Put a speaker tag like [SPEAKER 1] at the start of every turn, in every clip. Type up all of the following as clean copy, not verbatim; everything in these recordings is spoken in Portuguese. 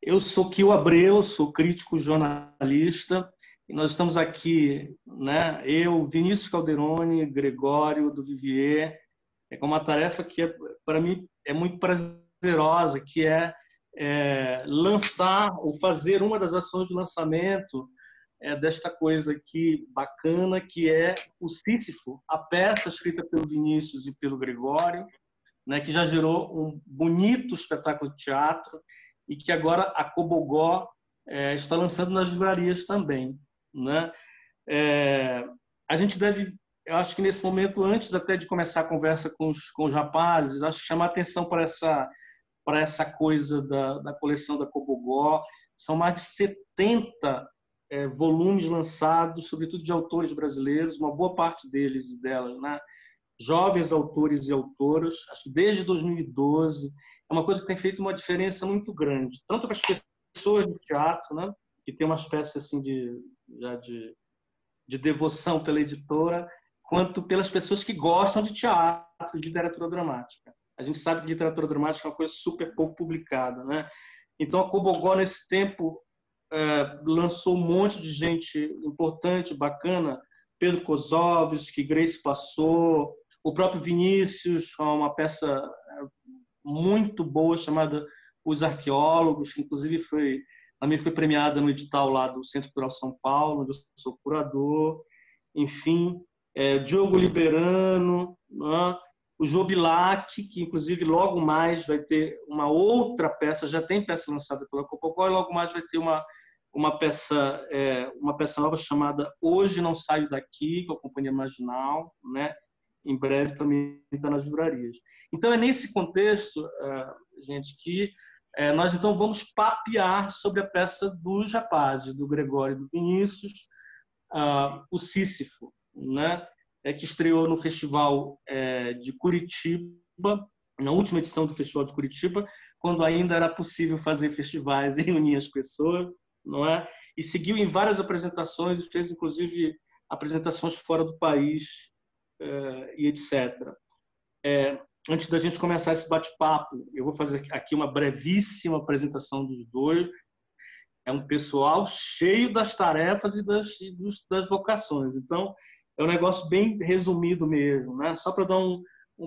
[SPEAKER 1] Eu sou Kio Abreu, sou crítico jornalista, e nós estamos aqui, né, eu, Vinícius Calderoni, Gregório do Vivier, com uma tarefa que, para mim, é muito prazerosa, que é lançar ou fazer uma das ações de lançamento desta coisa aqui bacana, que é o Sísifo, a peça escrita pelo Vinícius e pelo Gregório, né, que já gerou um bonito espetáculo de teatro e que agora a Cobogó está lançando nas livrarias também, né? É, a gente deve, eu acho que nesse momento, antes até de começar a conversa com os rapazes, acho que chamar atenção para essa coisa da coleção da Cobogó. São mais de 70 volumes lançados, sobretudo de autores brasileiros, uma boa parte delas, né? Jovens autores e autoras, acho que desde 2012, é uma coisa que tem feito uma diferença muito grande, tanto para as pessoas do teatro, né, que tem uma espécie assim de devoção pela editora, quanto pelas pessoas que gostam de teatro, de literatura dramática. A gente sabe que literatura dramática é uma coisa super pouco publicada, né? Então a Cobogó, nesse tempo, lançou um monte de gente importante, bacana, Pedro Kozovski, Grace Passou, o próprio Vinícius, uma peça muito boa chamada Os Arqueólogos, que inclusive também foi premiada no edital lá do Centro Cultural São Paulo, onde eu sou curador. Enfim, Diogo Liberano, né? O Jobilac, que inclusive logo mais vai ter uma outra peça, já tem peça lançada pela Copacabana, e logo mais vai ter uma peça nova chamada Hoje Não Saio Daqui, com a Companhia Marginal, né? Em breve também está nas livrarias. Então é nesse contexto, gente, que nós então vamos papear sobre a peça dos rapazes, do Gregório e do Vinícius, o Sísifo, né? Que estreou no Festival de Curitiba, na última edição do Festival de Curitiba, quando ainda era possível fazer festivais e reunir as pessoas, não é? E seguiu em várias apresentações e fez, inclusive, apresentações fora do país, e etc. Antes da gente começar esse bate-papo, eu vou fazer aqui uma brevíssima apresentação dos dois. É um pessoal cheio das tarefas e das vocações. Então, é um negócio bem resumido mesmo, né? Só para dar um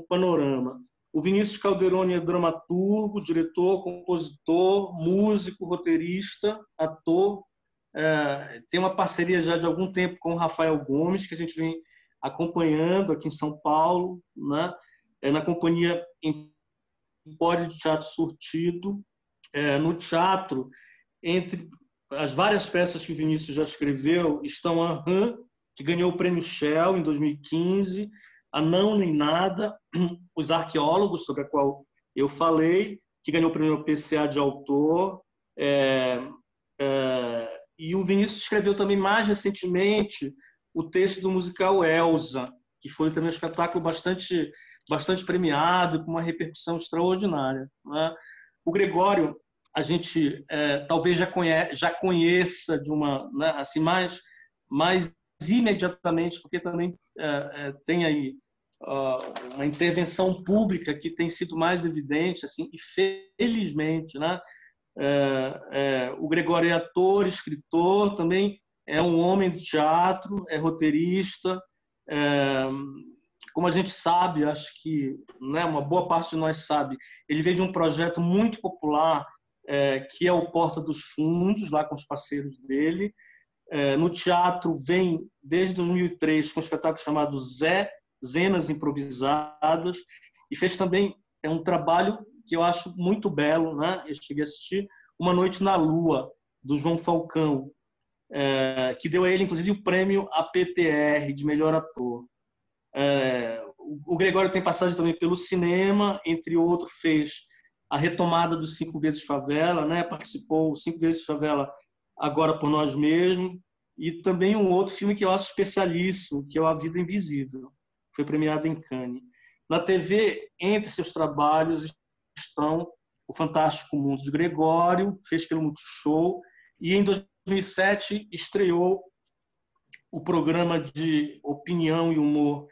[SPEAKER 1] panorama. O Vinícius Calderoni é dramaturgo, diretor, compositor, músico, roteirista, ator. Tem uma parceria já de algum tempo com o Rafael Gomes, que a gente vem acompanhando aqui em São Paulo, né? Na companhia Empório de Teatro Surtido. No teatro, entre as várias peças que o Vinícius já escreveu, estão a Rã, que ganhou o Prêmio Shell em 2015, a Não Nem Nada, Os Arqueólogos, sobre a qual eu falei, que ganhou o Prêmio PCA de autor. E o Vinícius escreveu também, mais recentemente, o texto do musical Elsa, que foi também um espetáculo bastante premiado, com uma repercussão extraordinária, né? O Gregório, a gente talvez já conheça de uma, né, assim, mais imediatamente, porque também tem aí uma intervenção pública que tem sido mais evidente, assim, e felizmente, né? O Gregório é ator, escritor, também é um homem de teatro, é roteirista. Como a gente sabe, acho que, né, uma boa parte de nós sabe, ele veio de um projeto muito popular, que é o Porta dos Fundos, lá com os parceiros dele. No teatro vem desde 2003 com um espetáculo chamado Zenas Improvisadas, e fez também um trabalho que eu acho muito belo, né? Eu cheguei a assistir Uma Noite na Lua, do João Falcão, que deu a ele, inclusive, o prêmio APTR de melhor ator. O Gregório tem passagem também pelo cinema, entre outros, fez a retomada dos Cinco Vezes Favela, né? Participou Cinco Vezes Favela Agora por Nós Mesmos, e também um outro filme que eu acho especialíssimo, que é o A Vida Invisível, foi premiado em Cannes. Na TV, entre seus trabalhos estão O Fantástico Mundo de Gregório, fez pelo Multishow, e em 2007 estreou o programa de opinião e humor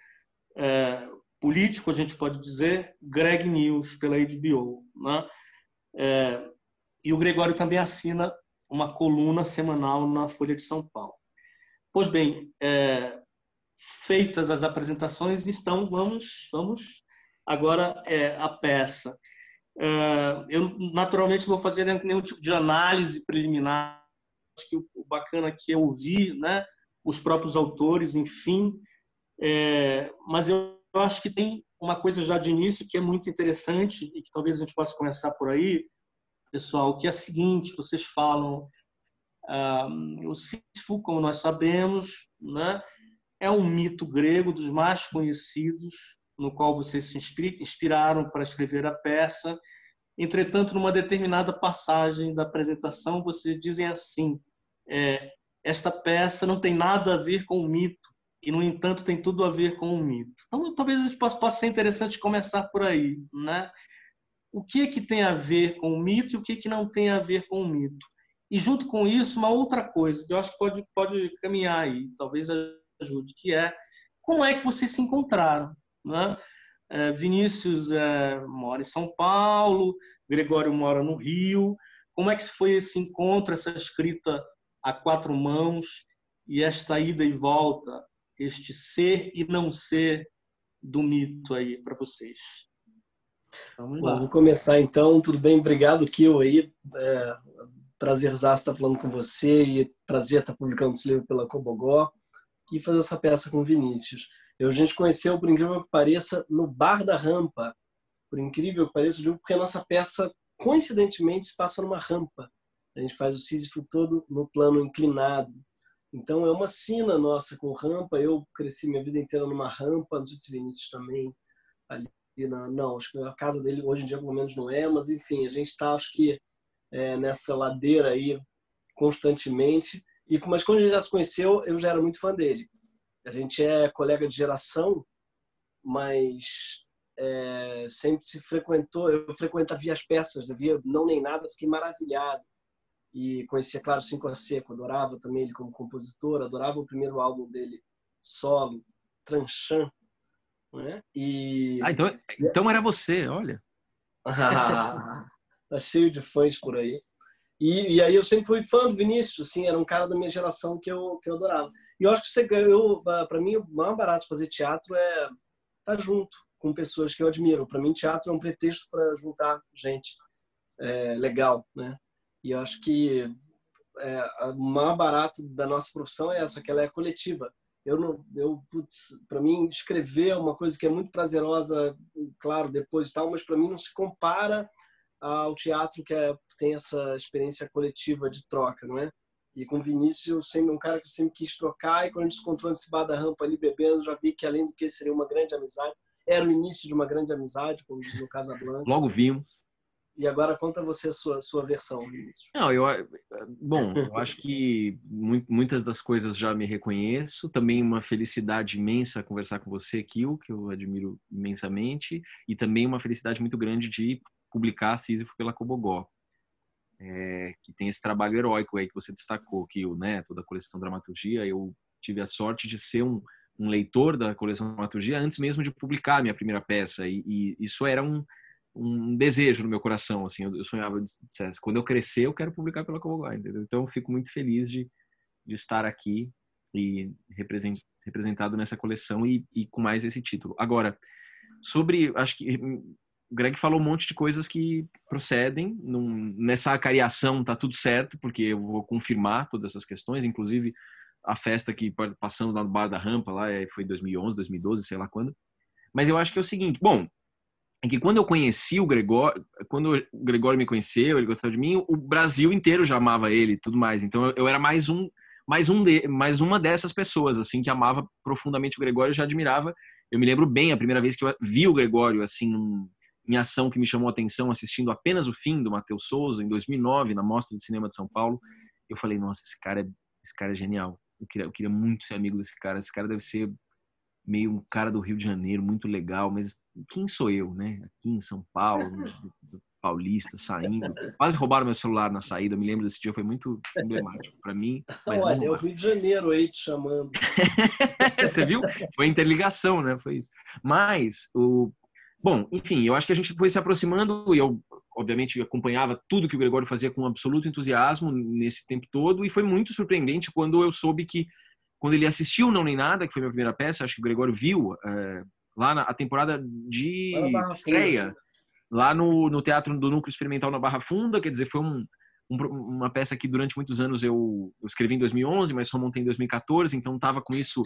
[SPEAKER 1] político, a gente pode dizer, Greg News, pela HBO, né? E o Gregório também assina uma coluna semanal na Folha de São Paulo. Pois bem, feitas as apresentações, então vamos agora à peça. Eu, naturalmente, não vou fazer nenhum tipo de análise preliminar. Acho que o bacana aqui é ouvir, né, os próprios autores, enfim. Mas eu acho que tem uma coisa já de início que é muito interessante e que talvez a gente possa começar por aí, pessoal, que é a seguinte: vocês falam, o Sísifo, como nós sabemos, né, é um mito grego dos mais conhecidos, no qual vocês se inspiraram para escrever a peça. Entretanto, numa determinada passagem da apresentação, vocês dizem assim: esta peça não tem nada a ver com o mito, e, no entanto, tem tudo a ver com o mito. Então, talvez a gente possa ser interessante começar por aí, né? O que é que tem a ver com o mito e o que é que não tem a ver com o mito? E, junto com isso, uma outra coisa que eu acho que pode caminhar aí, talvez ajude, que é como é que vocês se encontraram, né? Vinícius mora em São Paulo, Gregório mora no Rio. Como é que foi esse encontro, essa escrita a quatro mãos e esta ida e volta, este ser e não ser do mito aí para vocês? Vamos lá.
[SPEAKER 2] Bom, vou começar então. Tudo bem? Obrigado, Kio, aí. Prazerzaço estar falando com você e prazer estar publicando esse livro pela Cobogó e fazer essa peça com o Vinícius. A gente conheceu, por incrível que pareça, no Bar da Rampa. Por incrível que pareça, porque a nossa peça, coincidentemente, se passa numa rampa. A gente faz o Sísifo todo no plano inclinado. Então, é uma sina nossa com rampa. Eu cresci minha vida inteira numa rampa, não sei se Vinícius também. Ali não, acho que a casa dele hoje em dia, pelo menos, não é. Mas, enfim, a gente está, acho que, nessa ladeira aí constantemente. Mas quando a gente já se conheceu, eu já era muito fã dele. A gente é colega de geração, mas sempre se frequentou. Eu via as peças, eu via Não Nem Nada, fiquei maravilhado. E conhecia, claro, Cinco a Seco, adorava também ele como compositor, adorava o primeiro álbum dele, solo, Tranchant, né?
[SPEAKER 3] Então era você, olha.
[SPEAKER 2] Tá cheio de fãs por aí. E aí eu sempre fui fã do Vinícius, assim, era um cara da minha geração que eu adorava. E eu acho que para mim, o maior barato de fazer teatro é estar junto com pessoas que eu admiro. Para mim, teatro é um pretexto para juntar gente legal, né? E eu acho que o maior barato da nossa profissão é essa, que ela é coletiva. Para mim, escrever é uma coisa que é muito prazerosa, claro, depois e tal, mas para mim não se compara ao teatro que tem essa experiência coletiva de troca, não é? E com o Vinícius, eu sempre um cara que eu sempre quis trocar, e quando a gente se encontrou nesse bar da rampa ali bebendo, já vi que além do que seria uma grande amizade, era o início de uma grande amizade, como diz no Casablanca.
[SPEAKER 3] Logo vimos.
[SPEAKER 2] E agora conta você a sua versão, Vinícius.
[SPEAKER 3] Não, eu acho que muitas das coisas já me reconheço. Também uma felicidade imensa conversar com você, Kio, que eu admiro imensamente, e também uma felicidade muito grande de publicar Sísifo pela Cobogó, que tem esse trabalho heróico aí que você destacou, Kio, né? Toda a coleção Dramaturgia. Eu tive a sorte de ser um leitor da coleção Dramaturgia antes mesmo de publicar a minha primeira peça, e isso era um desejo no meu coração, assim. Eu sonhava, quando eu crescer eu quero publicar pela Cobogó, entendeu? Então eu fico muito feliz de estar aqui e representado nessa coleção e com mais esse título. Agora, acho que o Greg falou um monte de coisas que procedem. Nessa acariação tá tudo certo, porque eu vou confirmar todas essas questões, inclusive a festa que passamos lá no Bar da Rampa, lá foi 2011, 2012, sei lá quando. Mas eu acho que é o seguinte, bom, é que quando eu conheci o Gregório, quando o Gregório me conheceu, ele gostava de mim, o Brasil inteiro já amava ele e tudo mais. Então eu era mais uma dessas pessoas, assim, que amava profundamente o Gregório, eu já admirava. Eu me lembro bem a primeira vez que eu vi o Gregório, assim, em ação, que me chamou a atenção, assistindo Apenas o Fim, do Matheus Souza, em 2009, na Mostra de Cinema de São Paulo. Eu falei, nossa, esse cara é genial. Eu queria muito ser amigo desse cara. Esse cara deve ser meio um cara do Rio de Janeiro, muito legal, mas quem sou eu, né? Aqui em São Paulo, paulista, saindo. Quase roubaram meu celular na saída, eu me lembro desse dia, foi muito emblemático para mim. Mas
[SPEAKER 2] olha, é o Rio de Janeiro aí te chamando.
[SPEAKER 3] Você viu? Foi interligação, né? Foi isso. Mas, bom, enfim, eu acho que a gente foi se aproximando e eu obviamente acompanhava tudo que o Gregório fazia com absoluto entusiasmo nesse tempo todo, e foi muito surpreendente quando eu soube que, quando ele assistiu Não Nem Nada, que foi a minha primeira peça, acho que o Gregório viu lá na temporada de estreia, lá no Teatro do Núcleo Experimental na Barra Funda. Quer dizer, foi uma peça que durante muitos anos eu escrevi em 2011, mas só montei em 2014, então estava com isso,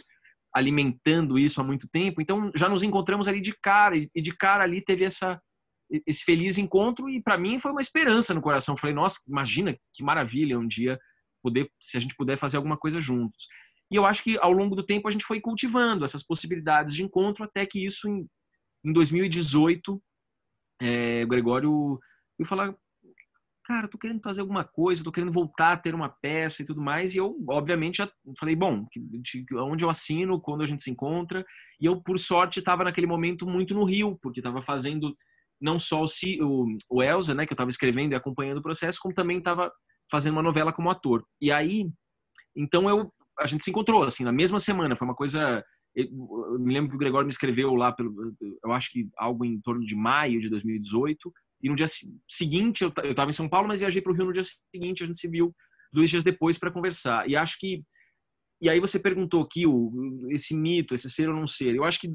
[SPEAKER 3] alimentando isso há muito tempo. Então já nos encontramos ali de cara, e de cara ali teve esse feliz encontro, e para mim foi uma esperança no coração. Falei, nossa, imagina que maravilha um dia se a gente puder fazer alguma coisa juntos. E eu acho que ao longo do tempo a gente foi cultivando essas possibilidades de encontro, até que isso em 2018, o Gregório eu falar, cara, tô querendo fazer alguma coisa, tô querendo voltar a ter uma peça e tudo mais. E eu, obviamente, já falei, bom, onde eu assino, quando a gente se encontra. E eu, por sorte, estava naquele momento muito no Rio, porque estava fazendo não só o Elsa, né, que eu estava escrevendo e acompanhando o processo, como também estava fazendo uma novela como ator. E aí, então a gente se encontrou, assim, na mesma semana. Foi uma coisa... Eu me lembro que o Gregório me escreveu lá, eu acho que algo em torno de maio de 2018, e no dia seguinte eu estava em São Paulo, mas viajei para o Rio no dia seguinte. A gente se viu 2 dias depois para conversar. E acho que... E aí você perguntou aqui esse mito, esse ser ou não ser. Eu acho que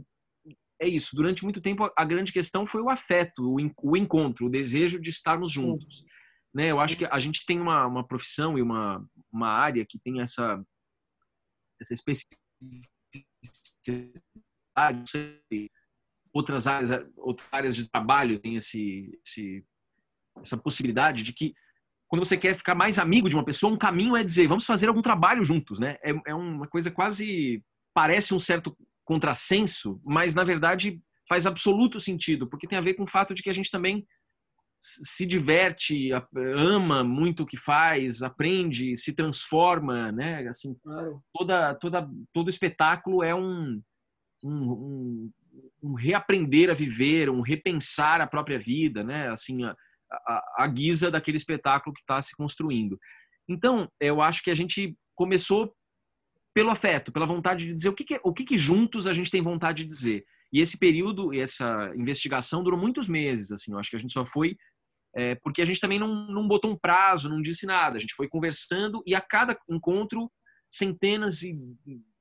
[SPEAKER 3] é isso. Durante muito tempo, a grande questão foi o afeto, o encontro, o desejo de estarmos juntos. Né? Eu acho que a gente tem uma profissão e uma área que tem essa especificidade. Não sei, outras áreas de trabalho têm essa possibilidade de que, quando você quer ficar mais amigo de uma pessoa, um caminho é dizer, vamos fazer algum trabalho juntos, né? É uma coisa quase... Parece um certo contrassenso, mas, na verdade, faz absoluto sentido, porque tem a ver com o fato de que a gente também se diverte, ama muito o que faz, aprende, se transforma, né? Assim, todo espetáculo é um reaprender a viver, um repensar a própria vida, né? Assim, a guisa daquele espetáculo que está se construindo. Então, eu acho que a gente começou pelo afeto, pela vontade de dizer o que juntos a gente tem vontade de dizer. E esse período, essa investigação durou muitos meses, assim. Eu acho que a gente só foi porque a gente também não botou um prazo, não disse nada. A gente foi conversando, e a cada encontro, centenas e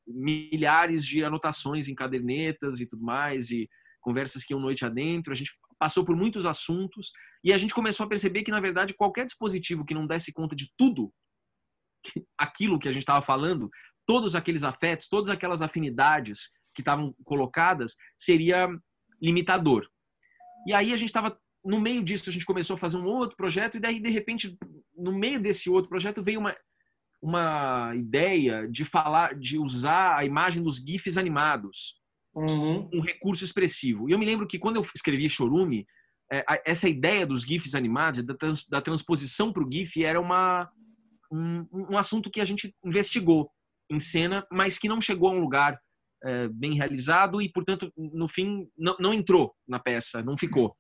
[SPEAKER 3] milhares de anotações em cadernetas e tudo mais, e conversas que iam noite adentro. A gente passou por muitos assuntos, e a gente começou a perceber que, na verdade, qualquer dispositivo que não desse conta de tudo aquilo que a gente estava falando, todos aqueles afetos, todas aquelas afinidades que estavam colocadas, seria limitador. E aí a gente estava, no meio disso, a gente começou a fazer um outro projeto, e daí, de repente, no meio desse outro projeto, veio uma ideia de usar a imagem dos GIFs animados, um recurso expressivo. E eu me lembro que, quando eu escrevi Chorume, essa ideia dos GIFs animados, da transposição para o GIF, era um assunto que a gente investigou em cena, mas que não chegou a um lugar bem realizado, e, portanto, no fim, não entrou na peça, não ficou.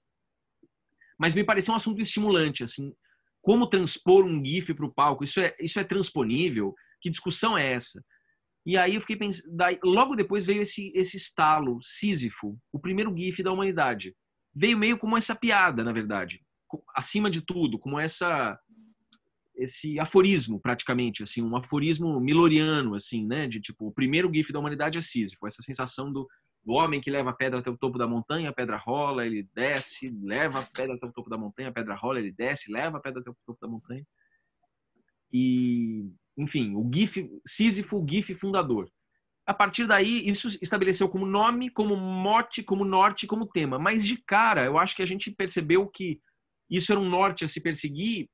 [SPEAKER 3] Mas me pareceu um assunto estimulante, assim, como transpor um GIF para o palco. Isso é transponível? Que discussão é essa? E aí eu fiquei pensando, logo depois veio esse estalo, Sísifo, o primeiro GIF da humanidade. Veio meio como essa piada, na verdade, acima de tudo, como esse aforismo, praticamente, assim, um aforismo miloriano, assim, né, de tipo, o primeiro GIF da humanidade é Sísifo, essa sensação do homem que leva a pedra até o topo da montanha, a pedra rola, ele desce, leva a pedra até o topo da montanha, a pedra rola, ele desce, leva a pedra até o topo da montanha. E, enfim, o GIF, Sísifo, o GIF fundador. A partir daí, isso estabeleceu como nome, como mote, como norte, como tema. Mas, de cara, eu acho que a gente percebeu que isso era um norte a se perseguir,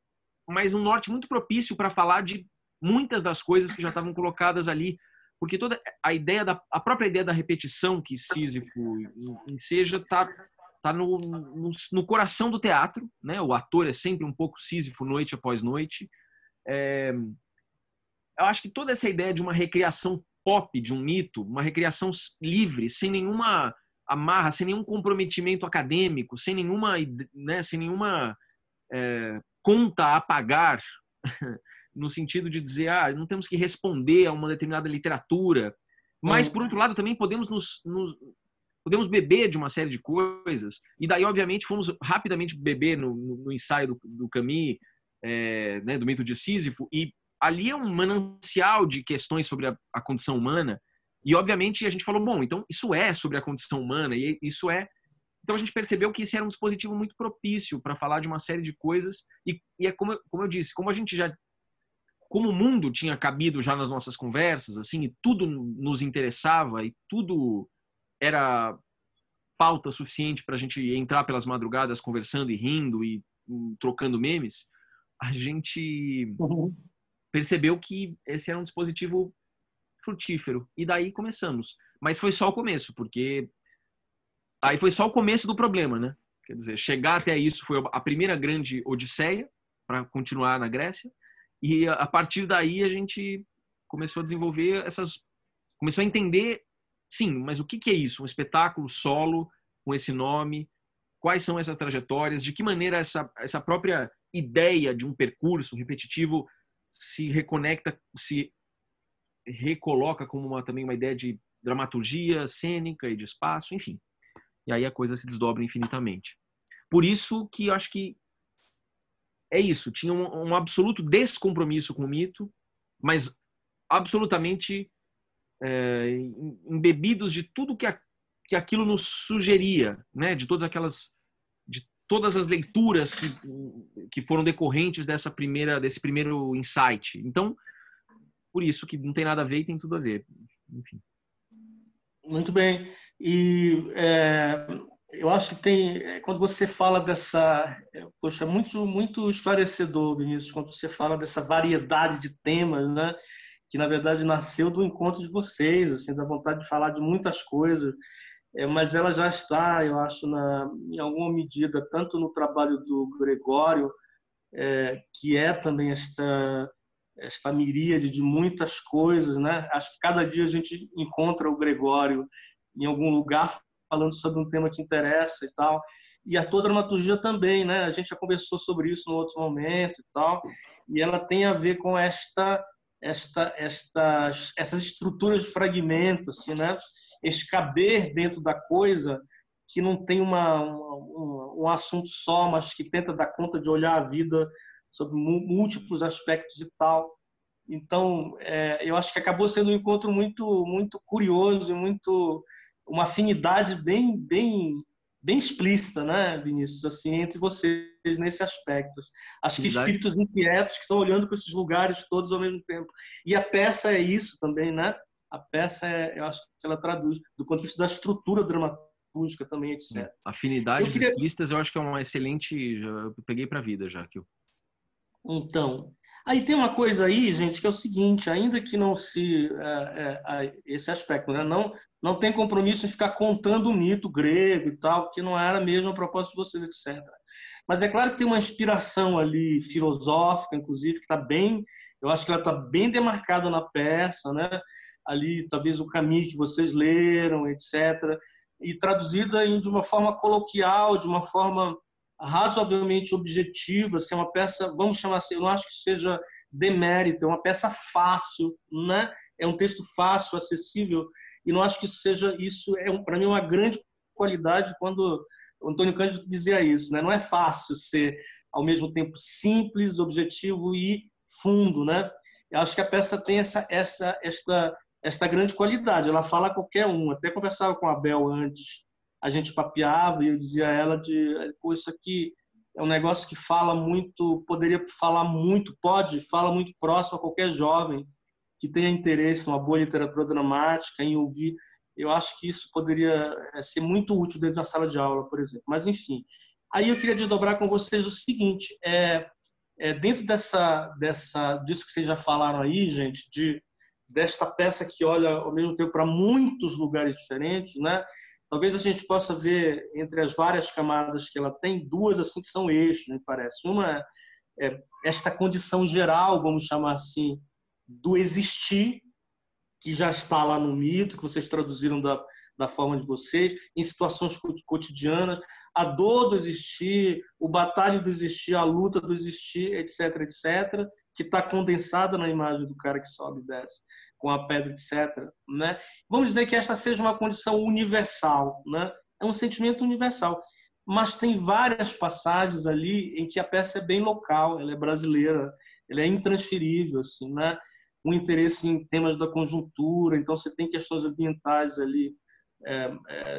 [SPEAKER 3] mas um norte muito propício para falar de muitas das coisas que já estavam colocadas ali, porque toda a própria ideia da repetição que Sísifo enseja tá no coração do teatro, né? O ator é sempre um pouco Sísifo noite após noite. Eu acho que toda essa ideia de uma recriação pop de um mito, uma recriação livre, sem nenhuma amarra, sem nenhum comprometimento acadêmico, sem nenhuma conta a pagar, no sentido de dizer, não temos que responder a uma determinada literatura, mas, por outro lado, também podemos podemos beber de uma série de coisas. E daí, obviamente, fomos rapidamente beber no ensaio do Camus, né, do mito de Sísifo, e ali é um manancial de questões sobre a condição humana. E, obviamente, a gente falou, bom, então isso é sobre a condição humana, e isso é... Então, a gente percebeu que esse era um dispositivo muito propício para falar de uma série de coisas, e é como eu disse, como o mundo tinha cabido já nas nossas conversas, assim, e tudo nos interessava, e tudo era pauta suficiente para a gente entrar pelas madrugadas conversando e rindo e trocando memes, a gente percebeu que esse era um dispositivo frutífero. E daí começamos. Mas foi só o começo, porque aí foi só o começo do problema, né? Quer dizer, chegar até isso foi a primeira grande odisseia para continuar na Grécia. E a partir daí a gente começou a desenvolver começou a entender, sim, mas o que é isso? Um espetáculo solo com esse nome? Quais são essas trajetórias? De que maneira essa própria ideia de um percurso repetitivo se reconecta, se recoloca como também uma ideia de dramaturgia cênica e de espaço, enfim. E aí a coisa se desdobra infinitamente. Por isso que eu acho que é isso. Tinha um absoluto descompromisso com o mito, mas absolutamente embebidos de tudo que aquilo nos sugeria, né? De todas as leituras que foram decorrentes desse primeiro insight. Então, por isso que não tem nada a ver e tem tudo a ver. Enfim.
[SPEAKER 1] Muito bem. E eu acho que quando você fala dessa... Poxa, muito, muito esclarecedor, Vinícius, quando você fala dessa variedade de temas, né? Que, na verdade, nasceu do encontro de vocês, assim, da vontade de falar de muitas coisas, mas ela já está, eu acho, em alguma medida, tanto no trabalho do Gregório, que é também esta miríade de muitas coisas, né? Acho que cada dia a gente encontra o Gregório em algum lugar falando sobre um tema que interessa e tal. E a tua dramaturgia também, né? A gente já conversou sobre isso no outro momento e tal. E ela tem a ver com essas estruturas de fragmento, assim, né? Esse caber dentro da coisa que não tem um assunto só, mas que tenta dar conta de olhar a vida sobre múltiplos aspectos e tal. Então, eu acho que acabou sendo um encontro muito, muito curioso e muito uma afinidade bem, bem, bem explícita, né, Vinícius, assim, entre vocês nesse aspecto. Acho que espíritos inquietos que estão olhando para esses lugares todos ao mesmo tempo. E a peça é isso também, né? A peça eu acho que ela traduz do ponto de vista da estrutura dramatúrgica também, etc.
[SPEAKER 3] Afinidades explícitas, eu acho que é uma excelente... Eu peguei para a vida já.
[SPEAKER 1] Então, aí tem uma coisa aí, gente, que é o seguinte, ainda que não se... esse aspecto, né? Não tem compromisso em ficar contando o mito grego e tal, porque não era mesmo a proposta de vocês, etc. Mas é claro que tem uma inspiração ali filosófica, inclusive, que está bem... Eu acho que ela está bem demarcada na peça, né? Ali, talvez o Camus que vocês leram, etc. E traduzida de uma forma coloquial, de uma forma razoavelmente objetiva, assim, uma peça, vamos chamar assim, eu não acho que seja demérito, é uma peça fácil, né? É um texto fácil, acessível, e não acho que seja isso, para mim, uma grande qualidade quando o Antônio Cândido dizia isso, né? Não é fácil ser, ao mesmo tempo, simples, objetivo e fundo, né? Eu acho que a peça tem esta grande qualidade, ela fala a qualquer um, até conversava com a Bel antes, a gente papeava e eu dizia a ela pô, isso aqui é um negócio que fala muito, poderia falar muito, fala muito próximo a qualquer jovem que tenha interesse numa boa literatura dramática, em ouvir. Eu acho que isso poderia ser muito útil dentro da sala de aula, por exemplo. Mas, enfim. Aí eu queria desdobrar com vocês o seguinte, dentro disso que vocês já falaram aí, gente, desta peça que olha ao mesmo tempo para muitos lugares diferentes, né? Talvez a gente possa ver, entre as várias camadas que ela tem, duas assim que são eixos, me parece. Uma é esta condição geral, vamos chamar assim, do existir, que já está lá no mito, que vocês traduziram da forma de vocês, em situações cotidianas, a dor do existir, o batalho do existir, a luta do existir, etc., etc., que está condensada na imagem do cara que sobe e desce com a pedra, etc. Né? Vamos dizer que esta seja uma condição universal, né? É um sentimento universal. Mas tem várias passagens ali em que a peça é bem local, ela é brasileira, ela é intransferível, assim, né? Um interesse em temas da conjuntura, então você tem questões ambientais ali,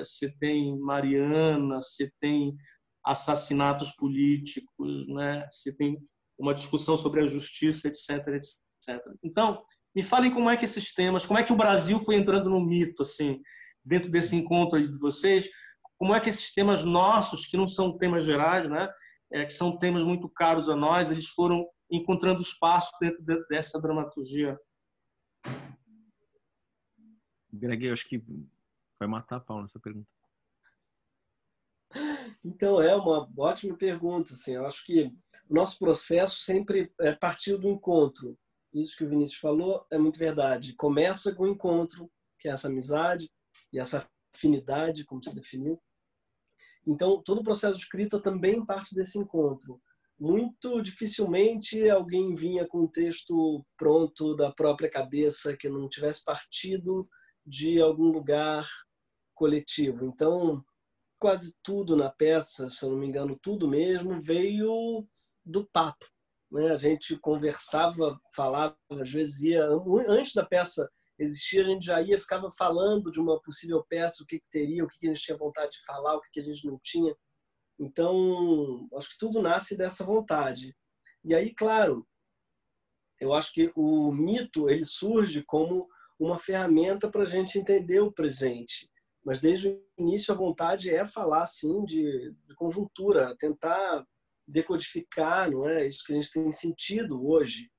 [SPEAKER 1] você tem Mariana, você tem assassinatos políticos, né? Você tem uma discussão sobre a justiça, etc, etc. Então, me falem como é que esses temas, como é que o Brasil foi entrando no mito, assim, dentro desse encontro aí de vocês, como é que esses temas nossos, que não são temas gerais, né? Que são temas muito caros a nós, eles foram encontrando espaço dentro dessa dramaturgia.
[SPEAKER 3] Greg, eu acho que vai matar a pau nessa pergunta.
[SPEAKER 2] Então, é uma ótima pergunta. Assim, eu acho que o nosso processo sempre partiu do encontro. Isso que o Vinícius falou é muito verdade. Começa com o encontro, que é essa amizade e essa afinidade, como se definiu. Então, todo o processo de escrita também parte desse encontro. Muito dificilmente alguém vinha com um texto pronto da própria cabeça, que não tivesse partido de algum lugar coletivo. Então, quase tudo na peça, se eu não me engano, tudo mesmo, veio do papo. Né? A gente conversava, falava, às vezes ia... Antes da peça existir, a gente já ia, ficava falando de uma possível peça, o que teria, o que a gente tinha vontade de falar, o que a gente não tinha. Então, acho que tudo nasce dessa vontade. E aí, claro, eu acho que o mito ele surge como uma ferramenta para a gente entender o presente. Mas desde o início a vontade é falar assim de conjuntura, tentar decodificar, não é? Isso que a gente tem sentido hoje,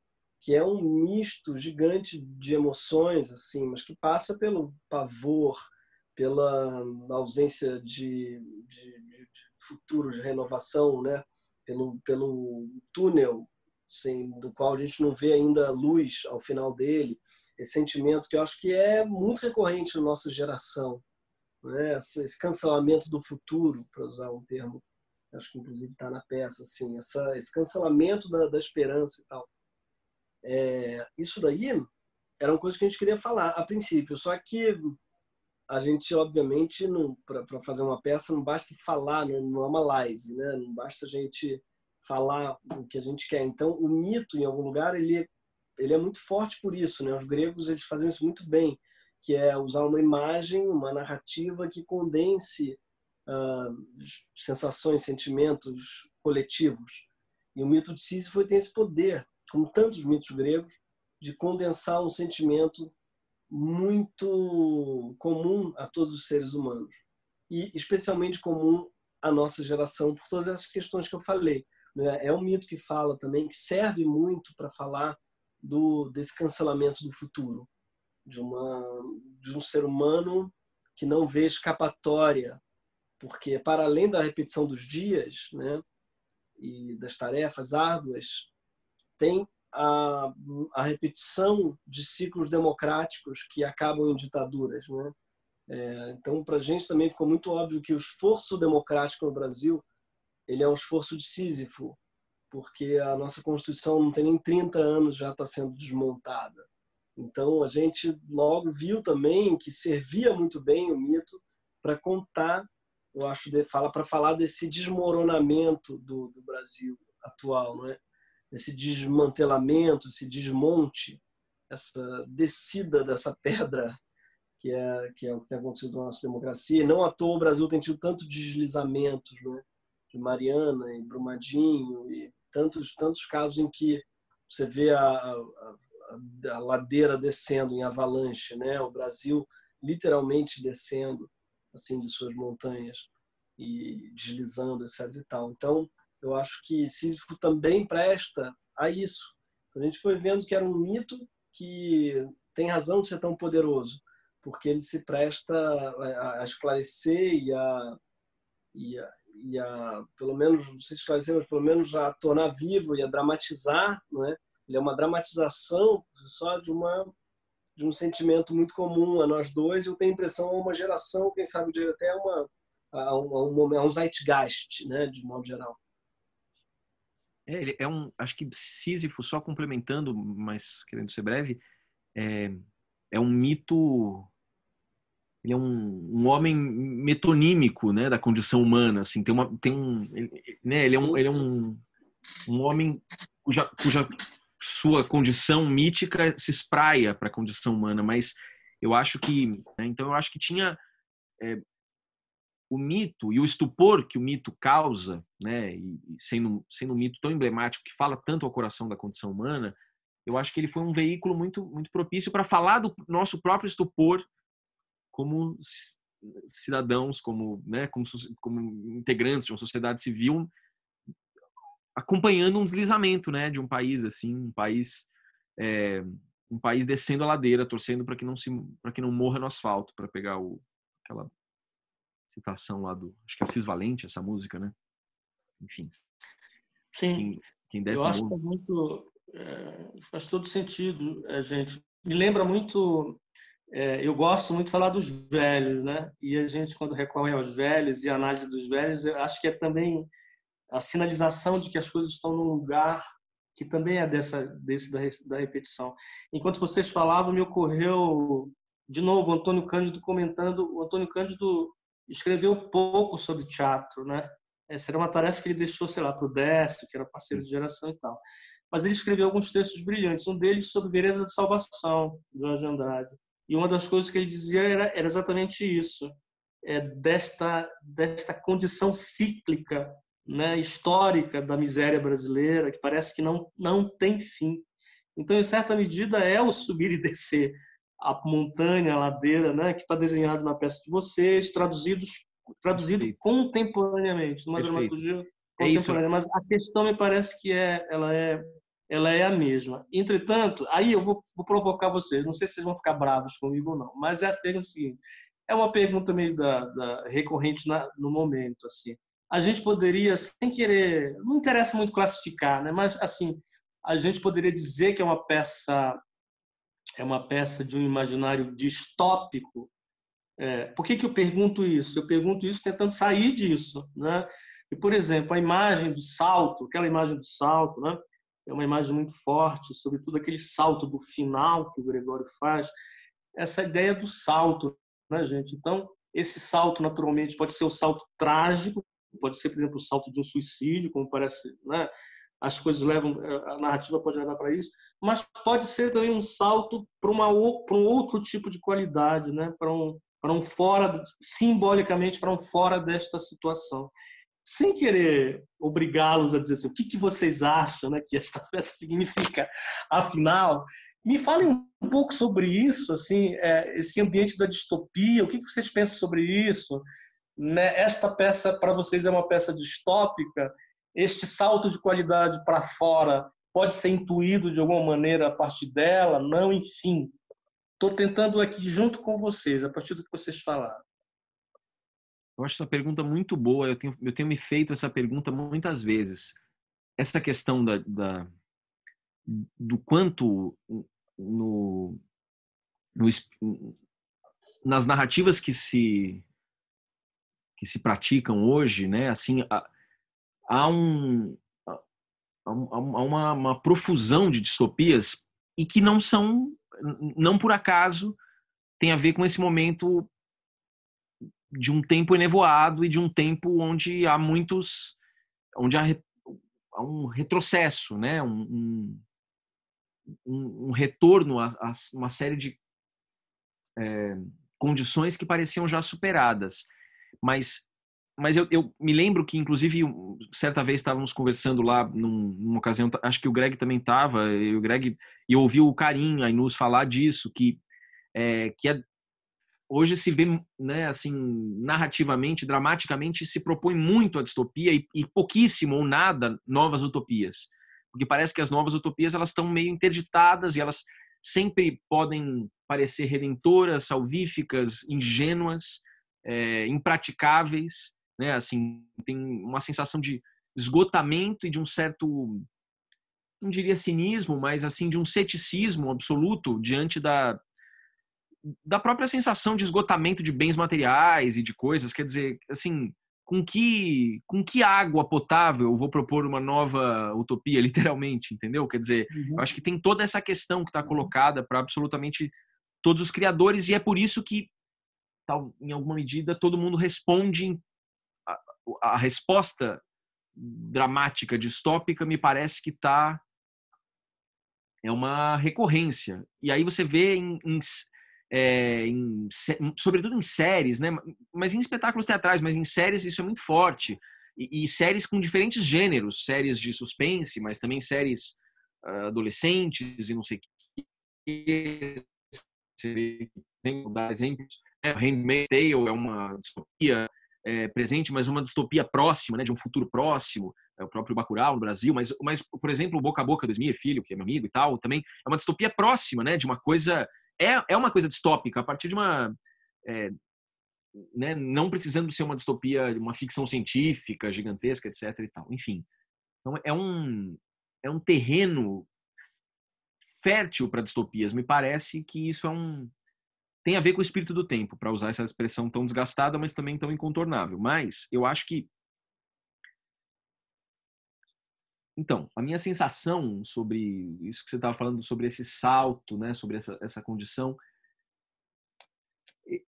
[SPEAKER 2] que é um misto gigante de emoções, assim, mas que passa pelo pavor, pela ausência de futuro, de renovação, né? Pelo túnel, assim, do qual a gente não vê ainda luz ao final dele. Esse sentimento que eu acho que é muito recorrente na nossa geração, né? Esse cancelamento do futuro, para usar um termo, acho que inclusive está na peça, assim, esse cancelamento da esperança e tal. Isso daí era uma coisa que a gente queria falar a princípio, só que a gente, obviamente, para fazer uma peça não basta falar, não é uma live, né? Não basta a gente falar o que a gente quer. Então, o mito, em algum lugar, ele é muito forte por isso, né? Os gregos eles faziam isso muito bem, que é usar uma imagem, uma narrativa que condense sensações, sentimentos coletivos. E o mito de Sísifo tem esse poder, como tantos mitos gregos, de condensar um sentimento muito comum a todos os seres humanos e especialmente comum à nossa geração por todas essas questões que eu falei, né? É um mito que fala também, que serve muito para falar desse cancelamento do futuro, de um ser humano que não vê escapatória, porque para além da repetição dos dias, né, e das tarefas árduas, tem a repetição de ciclos democráticos que acabam em ditaduras, né? Então, para a gente também ficou muito óbvio que o esforço democrático no Brasil ele é um esforço de Sísifo, porque a nossa Constituição não tem nem 30 anos, já está sendo desmontada. Então, a gente logo viu também que servia muito bem o mito para contar, eu acho, para falar desse desmoronamento do Brasil atual, não é? Esse desmantelamento, esse desmonte, essa descida dessa pedra que é o que tem acontecido na nossa democracia. E não à toa o Brasil tem tido tantos deslizamentos, né? De Mariana e Brumadinho e tantos casos em que você vê a ladeira descendo em avalanche, né? O Brasil literalmente descendo assim de suas montanhas e deslizando, etc. e tal. Então, eu acho que Sísifo também presta a isso. A gente foi vendo que era um mito que tem razão de ser tão poderoso, porque ele se presta a esclarecer e a pelo menos, não sei se esclarecer, mas pelo menos a tornar vivo e a dramatizar, não é? Ele é uma dramatização só de um sentimento muito comum a nós dois, e eu tenho a impressão a uma geração, quem sabe até a um zeitgeist, né, de modo geral.
[SPEAKER 3] Ele é acho que Sísifo, só complementando, mas querendo ser breve, é um mito, ele é um homem metonímico, né, da condição humana, assim, né, ele é um homem cuja sua condição mítica se espraia para a condição humana, mas eu acho que, né, então eu acho que tinha o mito e o estupor que o mito causa, né, e sendo um mito tão emblemático que fala tanto ao coração da condição humana, eu acho que ele foi um veículo muito muito propício para falar do nosso próprio estupor como cidadãos, como, né, como integrantes de uma sociedade civil, acompanhando um deslizamento, né, de um país assim, um país descendo a ladeira, torcendo para que não morra no asfalto, para pegar aquela citação lá acho que é Cisvalente, essa música, né? Enfim.
[SPEAKER 1] Sim,
[SPEAKER 3] quem desce
[SPEAKER 1] eu
[SPEAKER 3] no
[SPEAKER 1] acho que
[SPEAKER 3] morro.
[SPEAKER 1] é muito, faz todo sentido, gente. Me lembra muito, eu gosto muito de falar dos velhos, né? E a gente, quando recorre aos velhos e a análise dos velhos, eu acho que é também a sinalização de que as coisas estão num lugar que também é da repetição. Enquanto vocês falavam, me ocorreu, de novo, o Antônio Cândido comentando. O Antônio Cândido escreveu pouco sobre teatro, né? Essa era uma tarefa que ele deixou, sei lá, para o Décio, que era parceiro de geração e tal. Mas ele escreveu alguns textos brilhantes, um deles sobre Vereda da Salvação, de Jorge Andrade. E uma das coisas que ele dizia era exatamente isso, desta condição cíclica, né, histórica da miséria brasileira, que parece que não tem fim. Então, em certa medida, é o subir e descer a montanha, a ladeira, né, que está desenhado na peça de vocês, traduzido
[SPEAKER 3] Perfeito.
[SPEAKER 1] contemporaneamente, numa
[SPEAKER 3] Perfeito.
[SPEAKER 1] dramaturgia
[SPEAKER 3] É isso.
[SPEAKER 1] contemporânea. Mas a questão me parece que ela é a mesma. Entretanto, aí eu vou provocar vocês, não sei se vocês vão ficar bravos comigo ou não, mas é a pergunta seguinte, é uma pergunta meio recorrente no momento, assim. A gente poderia, sem querer, não interessa muito classificar, né? Mas assim, a gente poderia dizer que é uma peça de um imaginário distópico. Por que eu pergunto isso? Eu pergunto isso tentando sair disso, né? E, por exemplo, a imagem do salto, aquela imagem do salto, né? É uma imagem muito forte, sobretudo aquele salto do final que o Gregório faz, essa ideia do salto, né, gente? Então, esse salto, naturalmente, pode ser o salto trágico, pode ser, por exemplo, o salto de um suicídio, como parece, né? As coisas levam, a narrativa pode levar para isso, mas pode ser também um salto para um outro tipo de qualidade, né? Para um fora, simbolicamente, para um fora desta situação. Sem querer obrigá-los a dizer assim, o que vocês acham, né, que esta peça significa, afinal, me falem um pouco sobre isso, assim, esse ambiente da distopia, o que vocês pensam sobre isso? Né? Esta peça, para vocês, é uma peça distópica? Este salto de qualidade para fora pode ser intuído de alguma maneira a partir dela? Não, enfim. Estou tentando aqui, junto com vocês, a partir do que vocês falaram.
[SPEAKER 3] Eu acho essa pergunta muito boa. Eu tenho me feito essa pergunta muitas vezes. Essa questão do quanto nas narrativas que se praticam hoje, né? Assim, há uma profusão de distopias e que não por acaso tem a ver com esse momento de um tempo enevoado e de um tempo onde há um retrocesso, né? Um retorno a uma série de condições que pareciam já superadas. Mas eu me lembro que, inclusive, certa vez estávamos conversando lá numa ocasião, acho que o Greg também estava, e eu ouvi o Karim Ainus falar disso, que hoje se vê, né, assim, narrativamente, dramaticamente, se propõe muito a distopia e pouquíssimo ou nada novas utopias. Porque parece que as novas utopias elas estão meio interditadas e elas sempre podem parecer redentoras, salvíficas, ingênuas, impraticáveis, né? Assim, tem uma sensação de esgotamento e de um certo, não diria cinismo, mas assim de um ceticismo absoluto diante da própria sensação de esgotamento de bens materiais e de coisas. Quer dizer, assim, com que água potável eu vou propor uma nova utopia, literalmente, entendeu? Quer dizer, eu acho que tem toda essa questão que está colocada para absolutamente todos os criadores, e é por isso que, em alguma medida, todo mundo responde. A resposta dramática, distópica, me parece que é uma recorrência. E aí você vê, sobretudo em séries, né? Mas em espetáculos teatrais, mas em séries isso é muito forte. E séries com diferentes gêneros, séries de suspense, mas também séries adolescentes e não sei o que. Você dá exemplos. Handmaid's Tale é uma distopia presente, mas uma distopia próxima, né, de um futuro próximo. O próprio Bacurau no Brasil, mas, por exemplo, o Boca a Boca do Esmir Filho, que é meu amigo e tal, também é uma distopia próxima, né, de uma coisa... É uma coisa distópica, a partir de uma... né, não precisando ser uma distopia, uma ficção científica gigantesca, etc. e tal. Enfim, então é um terreno fértil para distopias. Me parece que isso tem a ver com o espírito do tempo, para usar essa expressão tão desgastada, mas também tão incontornável. Mas eu acho que... Então, a minha sensação sobre isso que você estava falando, sobre esse salto, né, sobre essa condição,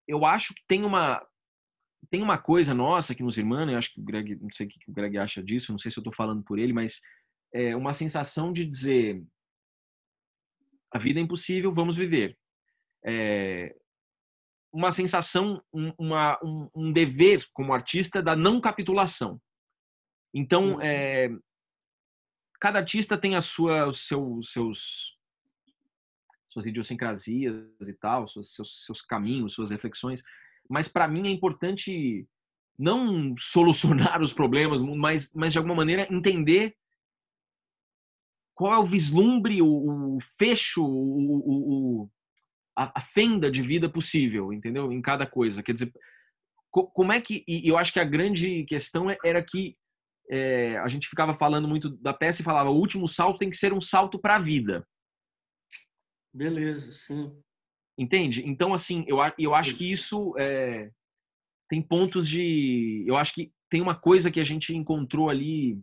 [SPEAKER 3] eu acho que tem uma coisa nossa aqui nos Irmãos, eu acho que o Greg, não sei o que o Greg acha disso, não sei se eu estou falando por ele, mas é uma sensação de dizer: a vida é impossível, vamos viver. Uma sensação, um dever como artista da não capitulação. Então, cada artista tem suas idiosincrasias e tal, seus caminhos, suas reflexões, mas para mim é importante não solucionar os problemas, mas de alguma maneira entender qual é o vislumbre, o fecho, a fenda de vida possível, entendeu? Em cada coisa. Quer dizer, como é que... E eu acho que a grande questão era que a gente ficava falando muito da peça e falava: o último salto tem que ser um salto para a vida.
[SPEAKER 1] Beleza, sim.
[SPEAKER 3] Entende? Então, assim, eu acho que isso tem pontos de... Eu acho que tem uma coisa que a gente encontrou ali...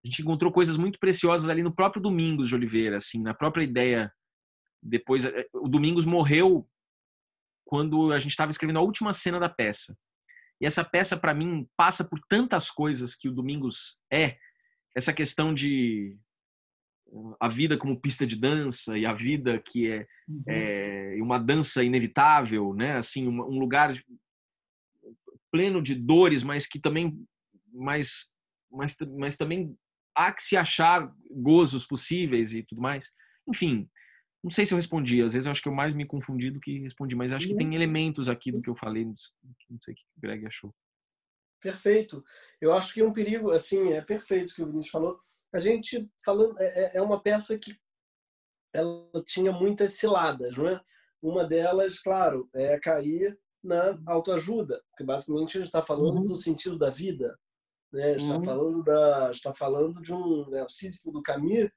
[SPEAKER 3] A gente encontrou coisas muito preciosas ali no próprio Domingos de Oliveira, assim, na própria ideia. Depois, o Domingos morreu quando a gente estava escrevendo a última cena da peça. E essa peça, para mim, passa por tantas coisas que o Domingos essa questão de a vida como pista de dança, e a vida que é uma dança inevitável, né? Assim, um lugar pleno de dores, mas que também mas também há que se achar gozos possíveis e tudo mais. Enfim, não sei se eu respondi. Às vezes eu acho que eu mais me confundi do que respondi, mas acho que tem elementos aqui do que eu falei. Não sei o que o Greg achou.
[SPEAKER 2] Perfeito. Eu acho que é um perigo, assim, é perfeito o que o Vinícius falou. A gente falando, é uma peça que ela tinha muitas ciladas, não é? Uma delas, claro, é cair na autoajuda, porque basicamente a gente está falando do sentido da vida, né? Está falando de o Sísifo do Camus,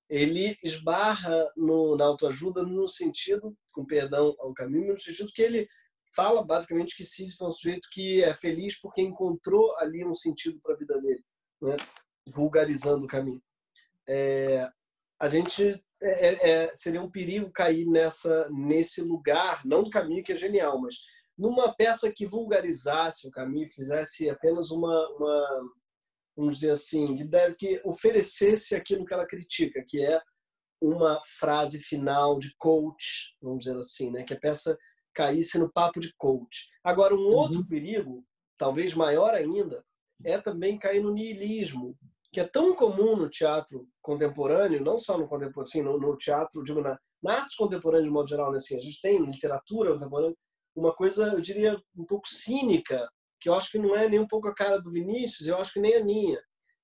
[SPEAKER 2] ele esbarra na autoajuda no sentido, com perdão ao Camus, no sentido que ele fala basicamente que Sísifo é um sujeito que é feliz porque encontrou ali um sentido para a vida dele, né? Vulgarizando o Camus. A gente seria um perigo cair nesse lugar, não do Camus, que é genial, mas numa peça que vulgarizasse o Camus, fizesse apenas vamos dizer assim, que oferecesse aquilo que ela critica, que é uma frase final de coach, vamos dizer assim, né? Que a peça caísse no papo de coach. Agora, um outro perigo, talvez maior ainda, é também cair no niilismo, que é tão comum no teatro contemporâneo, não só no contemporâneo, assim, no teatro, digo, na arte contemporânea de modo geral, né? Assim, a gente tem literatura contemporânea, uma coisa, eu diria, um pouco cínica, que eu acho que não é nem um pouco a cara do Vinícius, eu acho que nem a minha,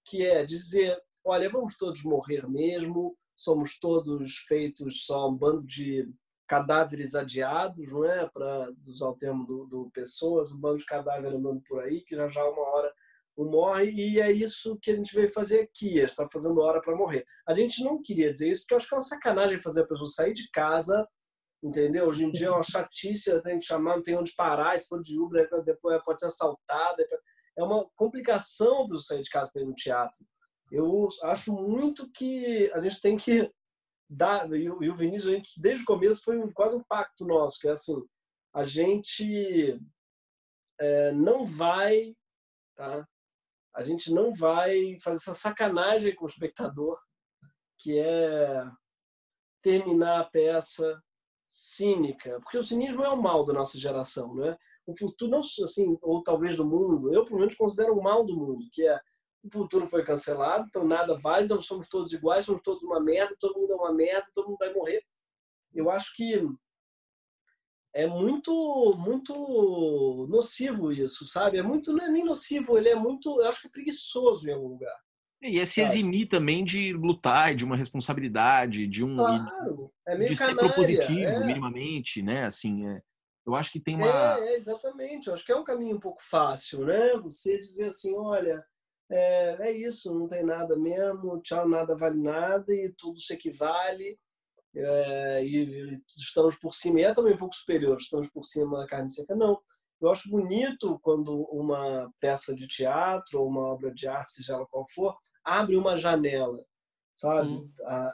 [SPEAKER 2] que é dizer: olha, vamos todos morrer mesmo, somos todos feitos só um bando de cadáveres adiados, não é? Para usar o termo do Pessoas, um bando de cadáveres andando por aí, que já uma hora um morre, e é isso que a gente veio fazer aqui, está fazendo hora para morrer. A gente não queria dizer isso, porque eu acho que é uma sacanagem fazer a pessoa sair de casa, entendeu? Hoje em dia é uma chatice, tem que chamar, não tem onde parar, se for de Uber, depois pode ser assaltada. É uma complicação para eu sair de casa para ir no teatro. Eu acho muito que a gente tem que e o Vinícius, a gente, desde o começo, foi quase um pacto nosso, que é assim, a gente não vai, tá? A gente não vai fazer essa sacanagem com o espectador, que é terminar a peça cínica, porque o cinismo é o mal da nossa geração, né? O futuro, não assim, ou talvez do mundo, eu pelo menos considero o mal do mundo, que é o futuro foi cancelado, então nada vale, então somos todos iguais, somos todos uma merda, todo mundo é uma merda, todo mundo vai morrer. Eu acho que é muito nocivo isso, sabe? Não é nem nocivo, ele é muito, eu acho que é preguiçoso em algum lugar.
[SPEAKER 3] E é se
[SPEAKER 2] Sabe?
[SPEAKER 3] eximir também de lutar, de uma responsabilidade,
[SPEAKER 2] Claro, é meio
[SPEAKER 3] de ser
[SPEAKER 2] canária,
[SPEAKER 3] propositivo, minimamente, né? Assim, eu acho que tem
[SPEAKER 2] exatamente. Eu acho que é um caminho um pouco fácil, né? Você dizer assim, olha, é isso, não tem nada mesmo, tchau, nada vale nada e tudo se equivale. E estamos por cima, e é também um pouco superior, estamos por cima da carne seca. Não. Eu acho bonito quando uma peça de teatro ou uma obra de arte, seja ela qual for, abre uma janela, sabe?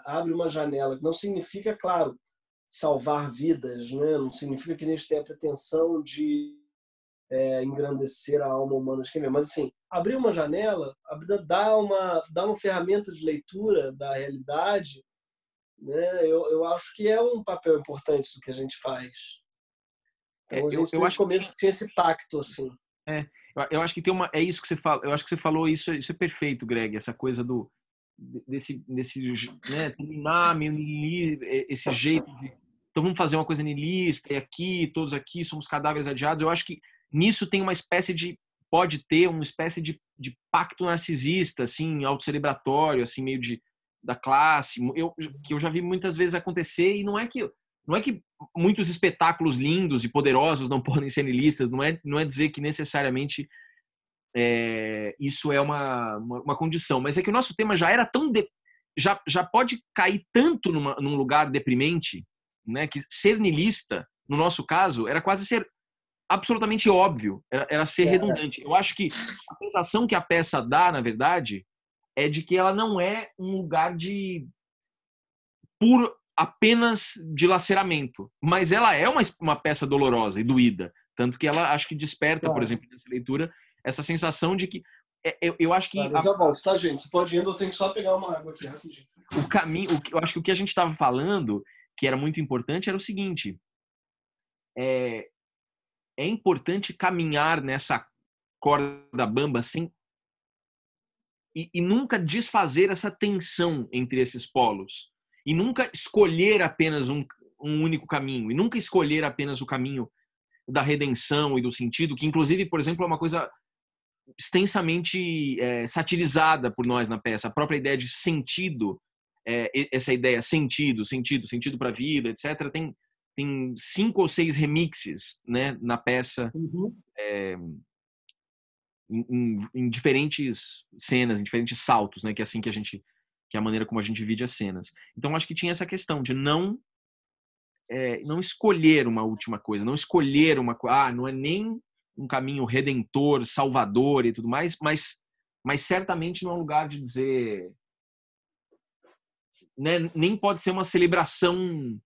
[SPEAKER 2] Abre uma janela, que não significa, claro, salvar vidas, né? Não significa que a gente tenha a pretensão de engrandecer a alma humana de quem vê, mas assim, abrir uma janela, dá uma ferramenta de leitura da realidade, né? Eu acho que é um papel importante do que a gente faz. Então a gente
[SPEAKER 3] eu
[SPEAKER 2] desde o
[SPEAKER 3] acho
[SPEAKER 2] começo tinha esse pacto assim.
[SPEAKER 3] É, eu acho que tem uma. É isso que você fala. Eu acho que você falou isso é perfeito, Greg. Essa coisa desse né, terminar meio esse jeito de. Então vamos fazer uma coisa niilista, e aqui, todos aqui somos cadáveres adiados. Eu acho que nisso tem uma espécie de. Pode ter uma espécie de pacto narcisista, assim, autocelebratório, assim, meio da classe, que eu já vi muitas vezes acontecer, e não é que muitos espetáculos lindos e poderosos não podem ser niilistas, não é dizer que necessariamente isso é uma condição, mas é que o nosso tema já era já pode cair tanto num lugar deprimente, né, que ser niilista, no nosso caso, era quase ser absolutamente óbvio, era ser redundante. Eu acho que a sensação que a peça dá, na verdade, é de que ela não é um lugar de puro apenas dilaceramento, mas ela é uma peça dolorosa e doída, tanto que ela acho que desperta, por exemplo, nessa leitura, essa sensação de que eu acho que
[SPEAKER 2] eu já volto, tá, gente? Você pode ir, eu tenho que só pegar uma água aqui rapidinho.
[SPEAKER 3] o caminho, eu acho que o que a gente estava falando, que era muito importante, era o seguinte: é importante caminhar nessa corda bamba sem e nunca desfazer essa tensão entre esses polos. E nunca escolher apenas um único caminho. E nunca escolher apenas o caminho da redenção e do sentido, que inclusive, por exemplo, é uma coisa extensamente satirizada por nós na peça. A própria ideia de sentido, essa ideia sentido para a vida, etc., tem 5 ou 6 remixes, né, na peça, em diferentes cenas, em diferentes saltos, né? Que é assim que é a maneira como a gente divide as cenas. Então acho que tinha essa questão de não escolher uma última coisa, não escolher não é nem um caminho redentor, salvador e tudo mais, mas certamente não é um lugar de dizer, né, nem pode ser uma celebração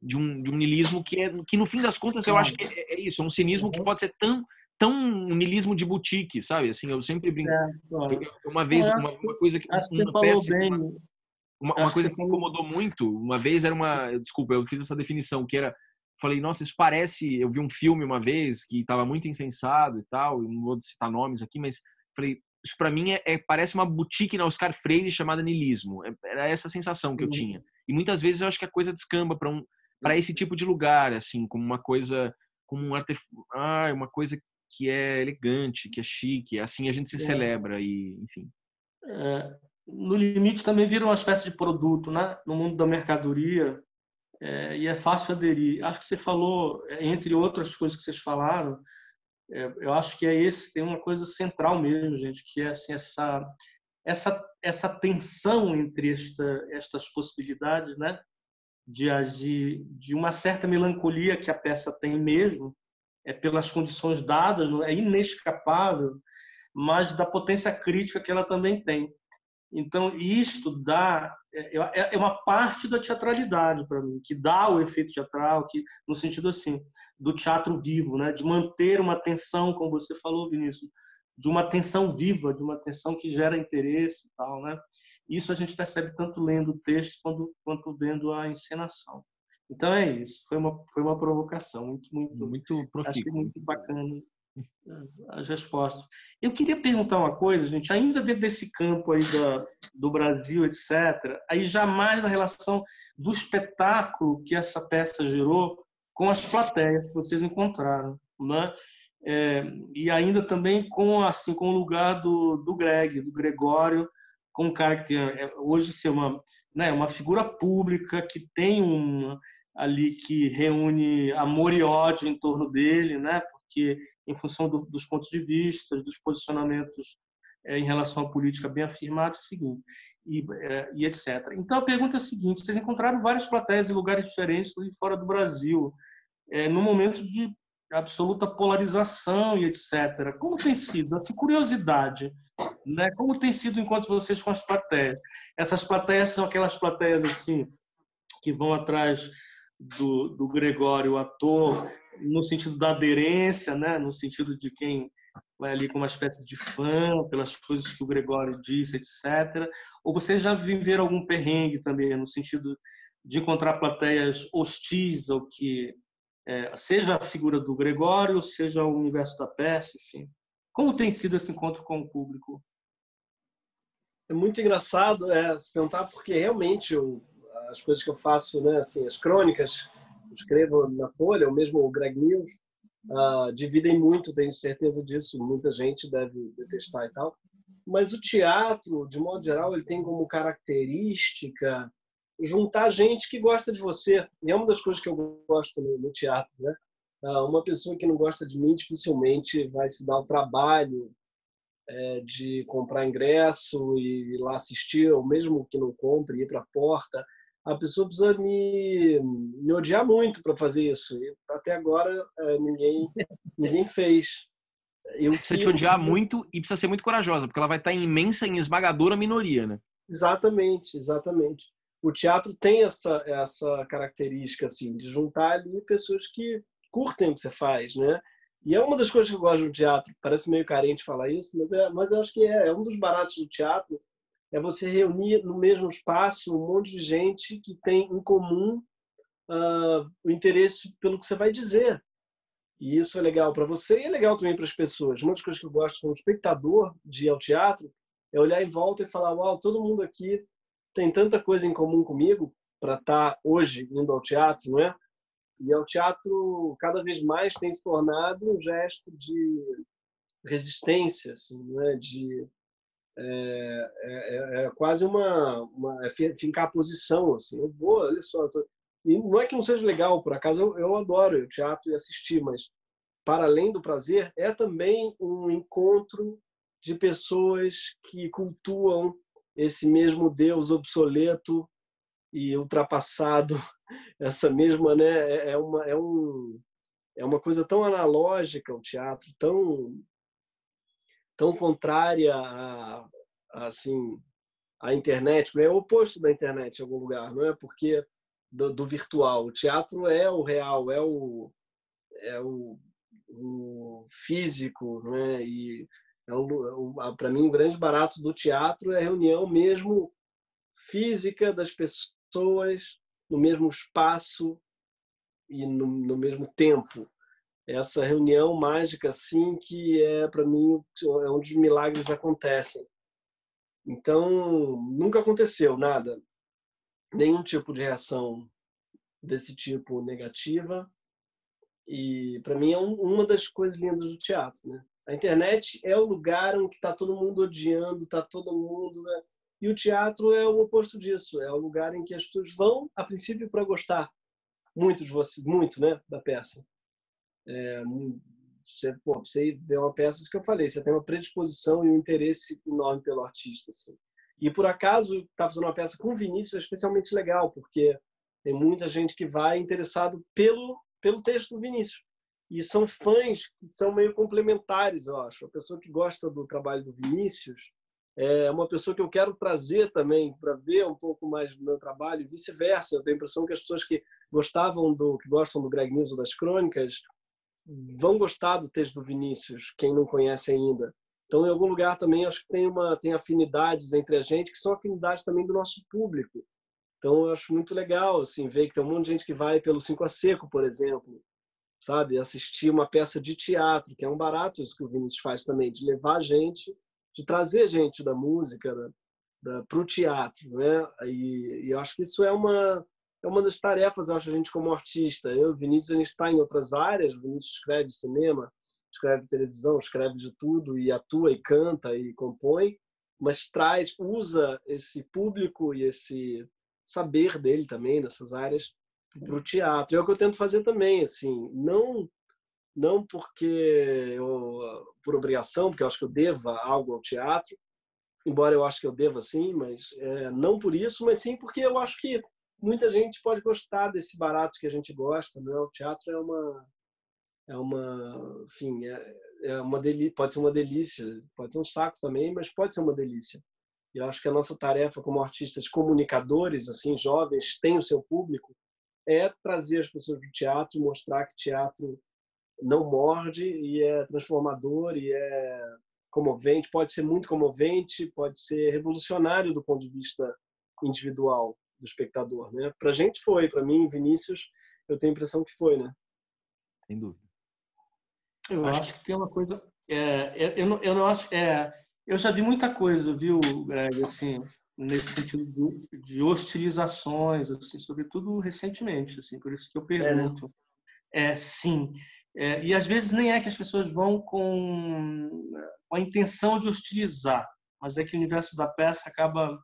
[SPEAKER 3] de um niilismo que no fim das contas eu acho que é isso, é um cinismo que pode ser tão um niilismo de boutique, sabe? Assim, eu sempre brinco. Uma vez, uma coisa que uma peça, uma coisa que me incomodou muito, uma vez desculpa, eu fiz essa definição que era, falei, nossa, isso parece, eu vi um filme uma vez que estava muito insensado e tal, eu não vou citar nomes aqui, mas falei, isso para mim parece uma boutique na Oscar Freire chamada niilismo. Era essa sensação que eu tinha. E muitas vezes eu acho que a coisa descamba para esse tipo de lugar, assim, como uma coisa, como uma coisa que é elegante, que é chique, assim a gente se celebra e, enfim.
[SPEAKER 1] No limite também vira uma espécie de produto, né? No mundo da mercadoria, e é fácil aderir. Acho que você falou, entre outras coisas que vocês falaram, eu acho que tem uma coisa central mesmo, gente, que é assim, essa tensão entre estas possibilidades, né? De agir, de uma certa melancolia que a peça tem mesmo, pelas condições dadas, é inescapável, mas da potência crítica que ela também tem. Então, isto é uma parte da teatralidade para mim, que dá o efeito teatral, que, no sentido assim, do teatro vivo, né? De manter uma tensão, como você falou, Vinícius, de uma tensão viva, de uma tensão que gera interesse e tal, né? Isso a gente percebe tanto lendo o texto quanto vendo a encenação. Então é isso, foi uma provocação
[SPEAKER 3] Muito
[SPEAKER 1] acho que
[SPEAKER 3] profícuo.
[SPEAKER 1] muito bacana as respostas. Eu queria perguntar uma coisa, gente, ainda dentro desse campo aí do Brasil, etc., aí jamais a relação do espetáculo que essa peça gerou com as plateias que vocês encontraram, né? E ainda também com o lugar do Greg, do Gregório, com um cara que hoje ser uma figura pública que tem ali que reúne amor e ódio em torno dele, né? Porque em função dos pontos de vista, dos posicionamentos em relação à política bem afirmados, seguinte, e etc. Então, a pergunta é a seguinte: vocês encontraram várias plateias em lugares diferentes fora do Brasil, no momento de absoluta polarização e etc. Como tem sido? Essa curiosidade, né? Como tem sido o encontro de vocês com as plateias? Essas plateias são aquelas plateias assim que vão atrás do Gregório, o ator, no sentido da aderência, né? No sentido de quem vai ali com uma espécie de fã pelas coisas que o Gregório disse, etc. Ou vocês já viveram algum perrengue também, no sentido de encontrar plateias hostis ao que seja a figura do Gregório, seja o universo da peça, enfim. Como tem sido esse encontro com o público?
[SPEAKER 2] É muito engraçado se perguntar, porque realmente as coisas que eu faço, né, assim, as crônicas que eu escrevo na Folha, ou mesmo o Greg News, dividem muito, tenho certeza disso. Muita gente deve detestar e tal. Mas o teatro, de modo geral, ele tem como característica juntar gente que gosta de você. E é uma das coisas que eu gosto no teatro, né? Uma pessoa que não gosta de mim dificilmente vai se dar o trabalho de comprar ingresso e ir lá assistir, ou mesmo que não compre, ir para a porta. A pessoa precisa me odiar muito para fazer isso. E até agora ninguém fez.
[SPEAKER 3] Precisa te odiar muito e precisa ser muito corajosa, porque ela vai estar em imensa e esmagadora minoria, né?
[SPEAKER 2] Exatamente, exatamente. O teatro tem essa característica assim, de juntar ali pessoas que curtem o que você faz, né? E é uma das coisas que eu gosto do teatro. Parece meio carente falar isso, mas eu acho que é um dos baratos do teatro, é você reunir no mesmo espaço um monte de gente que tem em comum o interesse pelo que você vai dizer. E isso é legal para você e é legal também para as pessoas. Uma das coisas que eu gosto como espectador de ir ao teatro é olhar em volta e falar: uau, todo mundo aqui tem tanta coisa em comum comigo para estar hoje indo ao teatro, não é? E ao teatro cada vez mais tem se tornado um gesto de resistência, assim, não é? É quase fincar a posição, assim. Eu vou, olha só. E não é que não seja legal, por acaso eu adoro o teatro e assistir, mas para além do prazer, é também um encontro de pessoas que cultuam esse mesmo Deus obsoleto e ultrapassado, essa mesma, né? É uma coisa tão analógica o teatro, tão contrária assim, à internet, é o oposto da internet em algum lugar, não é? Porque do virtual, o teatro é o real, é o físico, né? E para mim, o grande barato do teatro é a reunião mesmo física das pessoas no mesmo espaço e no mesmo tempo. Essa reunião mágica, assim, que para mim, é onde os milagres acontecem. Então, nunca aconteceu nada, nenhum tipo de reação desse tipo negativa. E para mim é uma das coisas lindas do teatro, né? A internet é o lugar onde está todo mundo odiando, está todo mundo, né? E o teatro é o oposto disso, é o lugar em que as pessoas vão a princípio para gostar muito de você, muito, né, da peça. Você vê uma peça, isso que eu falei, você tem uma predisposição e um interesse enorme pelo artista, assim. E por acaso estar fazendo uma peça com o Vinícius é especialmente legal, porque tem muita gente que vai interessado pelo texto do Vinícius. E são fãs que são meio complementares, eu acho. A pessoa que gosta do trabalho do Vinícius é uma pessoa que eu quero trazer também para ver um pouco mais do meu trabalho e vice-versa. Eu tenho a impressão que as pessoas que gostam do Greg News ou das crônicas vão gostar do texto do Vinícius, quem não conhece ainda. Então, em algum lugar também acho que tem afinidades entre a gente, que são afinidades também do nosso público. Então, eu acho muito legal assim ver que tem um monte de gente que vai pelo Cinco a Seco, por exemplo, sabe, assistir uma peça de teatro, que é um barato isso que o Vinícius faz também, de levar gente, de trazer gente da música para o teatro, né? E eu acho que isso é uma das tarefas, eu acho, a gente como artista. Eu, o Vinícius, a gente está em outras áreas. O Vinícius escreve cinema, escreve televisão, escreve de tudo, e atua, e canta, e compõe, mas usa esse público e esse saber dele também nessas áreas para o teatro. É o que eu tento fazer também, assim, não porque por obrigação, porque eu acho que eu deva algo ao teatro, embora eu acho que eu deva sim, mas não por isso, mas sim porque eu acho que muita gente pode gostar desse barato que a gente gosta, né? O teatro enfim, é uma delícia, pode ser uma delícia, pode ser um saco também, mas pode ser uma delícia. E eu acho que a nossa tarefa como artistas comunicadores, assim, jovens, tem o seu público, é trazer as pessoas do teatro, mostrar que teatro não morde e é transformador e é comovente, pode ser muito comovente, pode ser revolucionário do ponto de vista individual do espectador, né? Pra gente foi, para mim, Vinícius, eu tenho a impressão que foi, né?
[SPEAKER 3] Sem dúvida.
[SPEAKER 1] Eu acho que tem uma coisa. Eu não acho. Eu já vi muita coisa, viu, Greg, assim, nesse sentido de hostilizações, assim, sobretudo recentemente, assim, por isso que eu
[SPEAKER 2] Né?
[SPEAKER 1] pergunto. Sim. E às vezes nem é que as pessoas vão com a intenção de hostilizar, mas é que o universo da peça acaba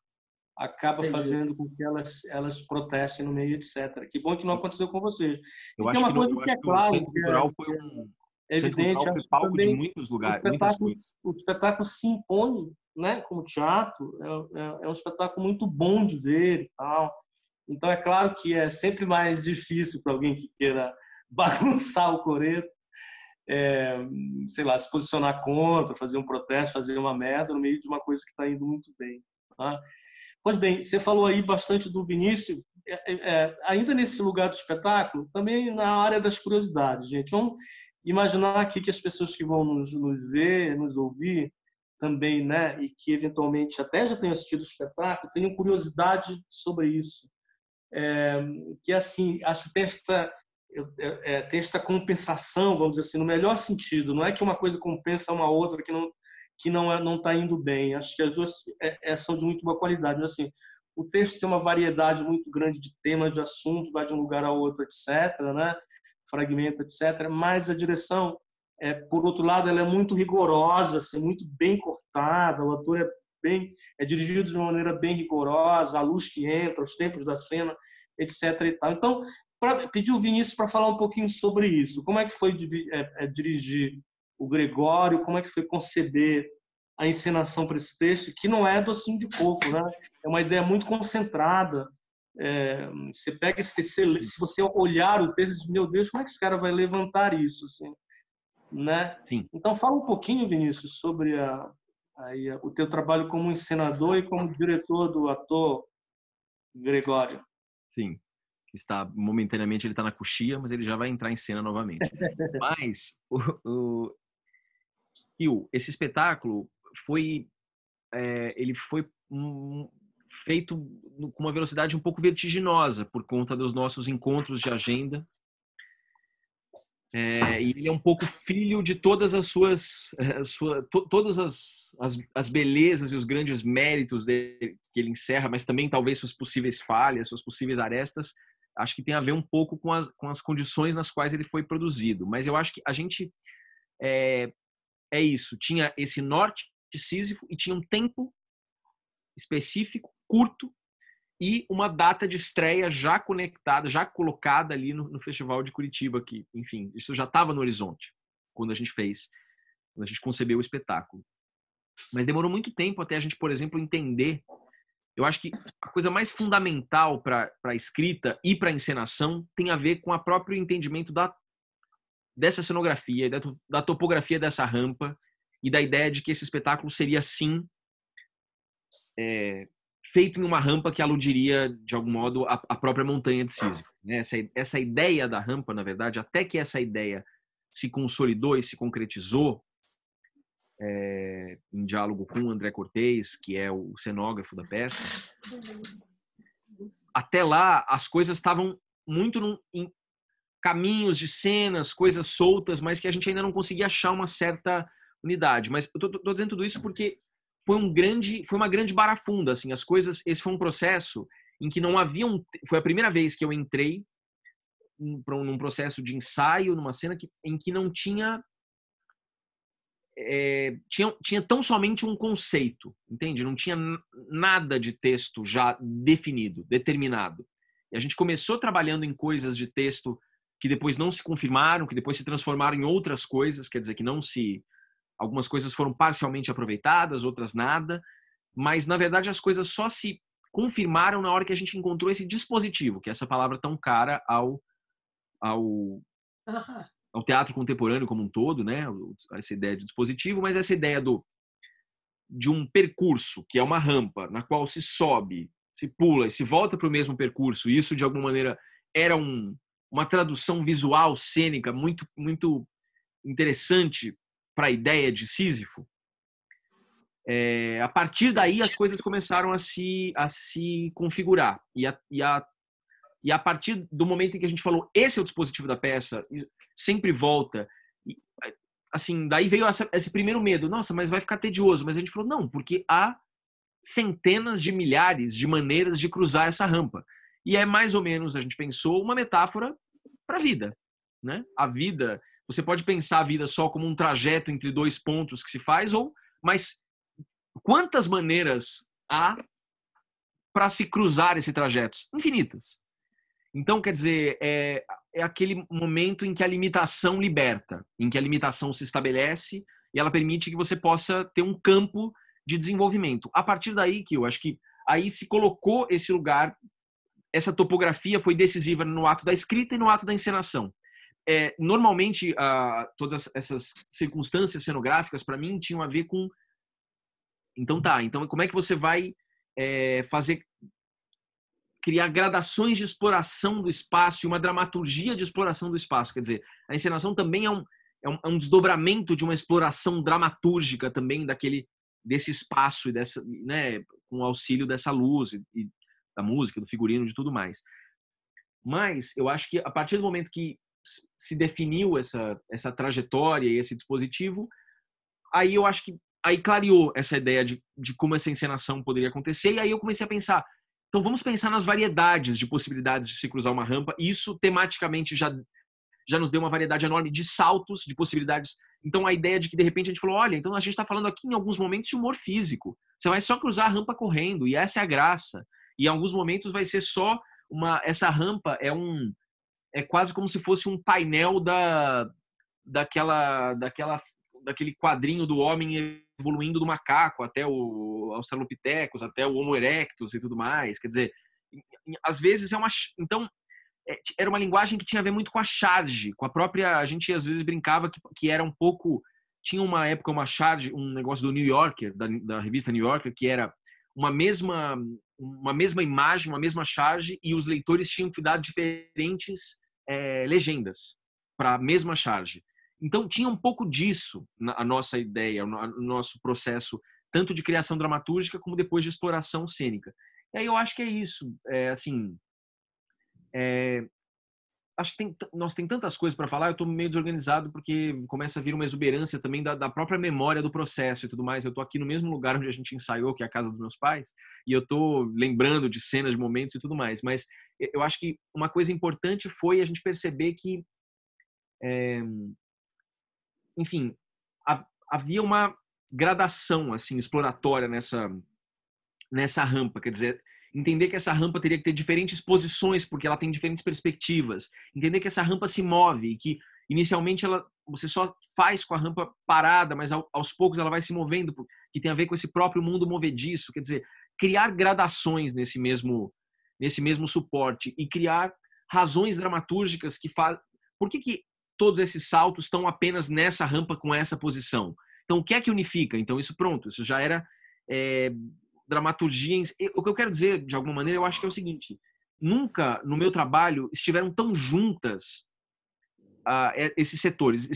[SPEAKER 2] Entendi.
[SPEAKER 1] fazendo com que elas protestem no meio, etc. Que bom que não aconteceu com vocês.
[SPEAKER 3] Eu
[SPEAKER 1] E tem
[SPEAKER 3] acho que
[SPEAKER 1] uma
[SPEAKER 3] não,
[SPEAKER 1] coisa
[SPEAKER 3] eu
[SPEAKER 1] que
[SPEAKER 3] acho
[SPEAKER 1] é
[SPEAKER 3] que o
[SPEAKER 1] claro,
[SPEAKER 3] Centro Cultural foi
[SPEAKER 1] é
[SPEAKER 3] o Centro Cultural
[SPEAKER 1] evidente,
[SPEAKER 3] foi
[SPEAKER 1] acho que
[SPEAKER 3] palco de
[SPEAKER 1] também
[SPEAKER 3] muitos lugares, muitas coisas.
[SPEAKER 1] o espetáculo se impõe, né, como teatro, é um espetáculo muito bom de ver e tal. Então, é claro que é sempre mais difícil para alguém que queira bagunçar o coreto, sei lá, se posicionar contra, fazer um protesto, fazer uma merda no meio de uma coisa que está indo muito bem. Tá? Pois bem, você falou aí bastante do Vinícius, ainda nesse lugar do espetáculo, também na área das curiosidades, gente. Vamos imaginar aqui que as pessoas que vão nos ver, nos ouvir também, né, e que eventualmente até já tenham assistido o espetáculo, tenham curiosidade sobre isso. Que assim, acho que tem esta compensação, vamos dizer assim, no melhor sentido. Não é que uma coisa compensa uma outra que não está indo bem. Acho que as duas são de muito boa qualidade. Mas, assim, o texto tem uma variedade muito grande de temas, de assuntos, vai de um lugar ao outro, etc., né? Fragmento, etc. Mas a direção, por outro lado, ela é muito rigorosa, assim, muito bem cortada. O ator é dirigido de uma maneira bem rigorosa, a luz que entra, os tempos da cena, etc. E tal. Então, pedir o Vinícius para falar um pouquinho sobre isso. Como é que foi dirigir o Gregório? Como é que foi conceber a encenação para esse texto? Que não é docinho de coco, né? É uma ideia muito concentrada. Você pega se você olhar o texto e diz, meu Deus, como é que esse cara vai levantar isso? Assim, né?
[SPEAKER 3] Sim.
[SPEAKER 1] Então, fala um pouquinho, Vinícius, sobre o teu trabalho como encenador e como diretor do ator Gregório.
[SPEAKER 3] Sim. Momentaneamente ele está na coxia, mas ele já vai entrar em cena novamente. Mas esse espetáculo ele foi feito com uma velocidade um pouco vertiginosa por conta dos nossos encontros de agenda. E ele é um pouco filho de todas as todas as belezas e os grandes méritos dele, que ele encerra, mas também talvez suas possíveis falhas, suas possíveis arestas. Acho que tem a ver um pouco com as condições nas quais ele foi produzido. Mas eu acho que a gente isso. Tinha esse norte de Sísifo e tinha um tempo específico, curto, e uma data de estreia já conectada, já colocada ali no Festival de Curitiba, que, enfim, isso já estava no horizonte quando a gente concebeu o espetáculo. Mas demorou muito tempo até a gente, por exemplo, entender. Eu acho que a coisa mais fundamental para a escrita e para a encenação tem a ver com o próprio entendimento dessa cenografia, da topografia dessa rampa e da ideia de que esse espetáculo seria, sim, feito em uma rampa que aludiria, de algum modo, à própria montanha de Sísifo. Né? Essa ideia da rampa, na verdade, até que essa ideia se consolidou e se concretizou em diálogo com o André Cortez, que é o cenógrafo da peça, até lá as coisas estavam muito em caminhos de cenas, coisas soltas, mas que a gente ainda não conseguia achar uma certa unidade. Mas eu tô dizendo tudo isso porque foi uma grande barafunda, assim, as coisas. Esse foi um processo em que não havia foi a primeira vez que eu entrei num processo de ensaio, numa cena em que não tinha tinha tão somente um conceito, entende? Não tinha nada de texto já definido, determinado. E a gente começou trabalhando em coisas de texto que depois não se confirmaram, que depois se transformaram em outras coisas, quer dizer, algumas coisas foram parcialmente aproveitadas, outras nada, mas na verdade as coisas só se confirmaram na hora que a gente encontrou esse dispositivo, que é essa palavra tão cara ao teatro contemporâneo como um todo, né? Essa ideia de dispositivo, mas essa ideia de um percurso, que é uma rampa, na qual se sobe, se pula e se volta para o mesmo percurso. Isso, de alguma maneira, era uma tradução visual, cênica, muito, muito interessante para a ideia de Sísifo. A partir daí, as coisas começaram a se configurar. E a partir do momento em que a gente falou, esse é o dispositivo da peça, sempre volta. Assim, daí veio esse primeiro medo. Nossa, mas vai ficar tedioso. Mas a gente falou, não, porque há centenas de milhares de maneiras de cruzar essa rampa. E é mais ou menos, a gente pensou, uma metáfora para a vida, né? A vida, você pode pensar a vida só como um trajeto entre dois pontos que se faz, mas quantas maneiras há para se cruzar esse trajeto? Infinitas. Então, quer dizer, é aquele momento em que a limitação liberta, em que a limitação se estabelece e ela permite que você possa ter um campo de desenvolvimento. A partir daí, que eu acho que aí se colocou esse lugar, essa topografia foi decisiva no ato da escrita e no ato da encenação. Normalmente, todas essas circunstâncias cenográficas, para mim, tinham a ver com... Então como é que você vai criar gradações de exploração do espaço e uma dramaturgia de exploração do espaço? Quer dizer, a encenação também é um desdobramento de uma exploração dramatúrgica também desse espaço, e né, com o auxílio dessa luz e da música, do figurino, de tudo mais. Mas eu acho que a partir do momento que se definiu essa trajetória e esse dispositivo, aí eu acho que aí clareou essa ideia de como essa encenação poderia acontecer, e aí eu comecei a pensar, então vamos pensar nas variedades de possibilidades de se cruzar uma rampa. Isso tematicamente já nos deu uma variedade enorme de saltos, de possibilidades. Então a ideia de que de repente a gente falou, olha, então a gente está falando aqui em alguns momentos de humor físico. Você vai só cruzar a rampa correndo, e essa é a graça. E em alguns momentos vai ser só essa rampa é quase como se fosse um painel daquele quadrinho do homem evoluindo do macaco até o Australopithecus, até o Homo erectus e tudo mais. Quer dizer, às vezes então era uma linguagem que tinha a ver muito com a charge, com a própria... A gente às vezes brincava que era um pouco... Tinha uma época uma charge, um negócio do New Yorker, da revista New Yorker, que era uma mesma imagem, uma mesma charge, e os leitores tinham que dar diferentes legendas para a mesma charge. Então tinha um pouco disso a nossa ideia, o nosso processo, tanto de criação dramatúrgica como depois de exploração cênica. E aí eu acho que é isso. Acho que nós tem tantas coisas para falar, eu estou meio desorganizado porque começa a vir uma exuberância também da própria memória do processo e tudo mais. Eu estou aqui no mesmo lugar onde a gente ensaiou, que é a casa dos meus pais, e eu estou lembrando de cenas, de momentos e tudo mais. Mas eu acho que uma coisa importante foi a gente perceber que enfim, havia uma gradação assim exploratória nessa rampa, quer dizer, entender que essa rampa teria que ter diferentes posições porque ela tem diferentes perspectivas, entender que essa rampa se move e que inicialmente você só faz com a rampa parada, mas aos poucos ela vai se movendo, que tem a ver com esse próprio mundo movediço, quer dizer, criar gradações nesse mesmo suporte e criar razões dramatúrgicas que fazem... Por que todos esses saltos estão apenas nessa rampa com essa posição? Então, o que é que unifica? Então, isso já era dramaturgia. O que eu quero dizer, de alguma maneira, eu acho que é o seguinte: nunca no meu trabalho estiveram tão juntas esses setores.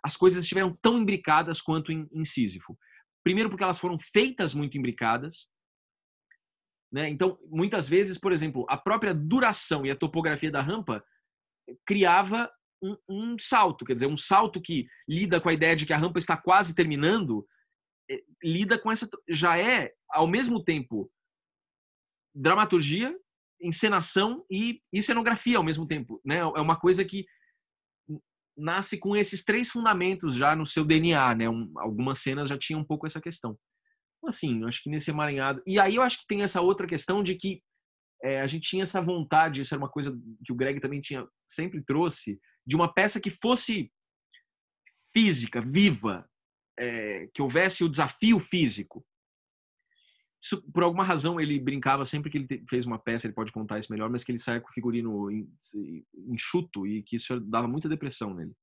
[SPEAKER 3] As coisas estiveram tão imbricadas quanto em Sísifo. Primeiro porque elas foram feitas muito imbricadas, né? Então, muitas vezes, por exemplo, a própria duração e a topografia da rampa criava um salto, quer dizer, um salto que lida com a ideia de que a rampa está quase terminando, lida com essa... Já é, ao mesmo tempo, dramaturgia, encenação e cenografia ao mesmo tempo, né? É uma coisa que nasce com esses 3 fundamentos já no seu DNA, né? Algumas cenas já tinham um pouco essa questão. Assim, eu acho que nesse emaranhado... E aí eu acho que tem essa outra questão de que a gente tinha essa vontade, isso era uma coisa que o Greg também sempre trouxe, de uma peça que fosse física, viva, que houvesse o desafio físico. Isso, por alguma razão, ele brincava sempre que ele fez uma peça, ele pode contar isso melhor, mas que ele saia com o figurino enxuto e que isso dava muita depressão nele.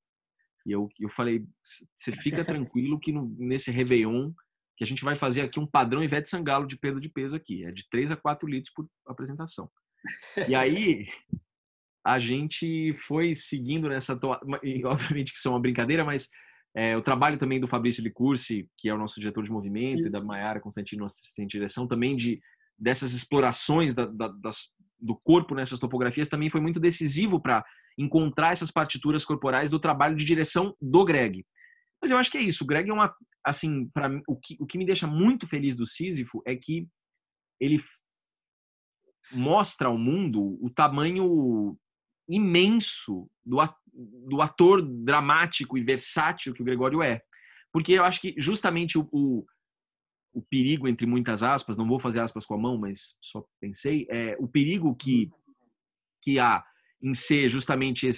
[SPEAKER 3] E eu falei, você fica tranquilo que nesse Réveillon, que a gente vai fazer aqui um padrão Ivete Sangalo de perda de peso aqui, é de 3 a 4 litros por apresentação. E aí, a gente foi seguindo nessa... E obviamente que isso é uma brincadeira, mas o trabalho também do Fabrício Licursi, que é o nosso diretor de movimento, e da Maiara Constantino, assistente de direção, também dessas explorações do corpo nessas topografias, também foi muito decisivo para encontrar essas partituras corporais do trabalho de direção do Greg. Mas eu acho que é isso. O Greg é assim, para mim, o que me deixa muito feliz do Sísifo é que ele mostra ao mundo o tamanho imenso do ator dramático e versátil que o Gregório é. Porque eu acho que justamente o perigo, entre muitas aspas, não vou fazer aspas com a mão, mas só pensei, o perigo que há em ser justamente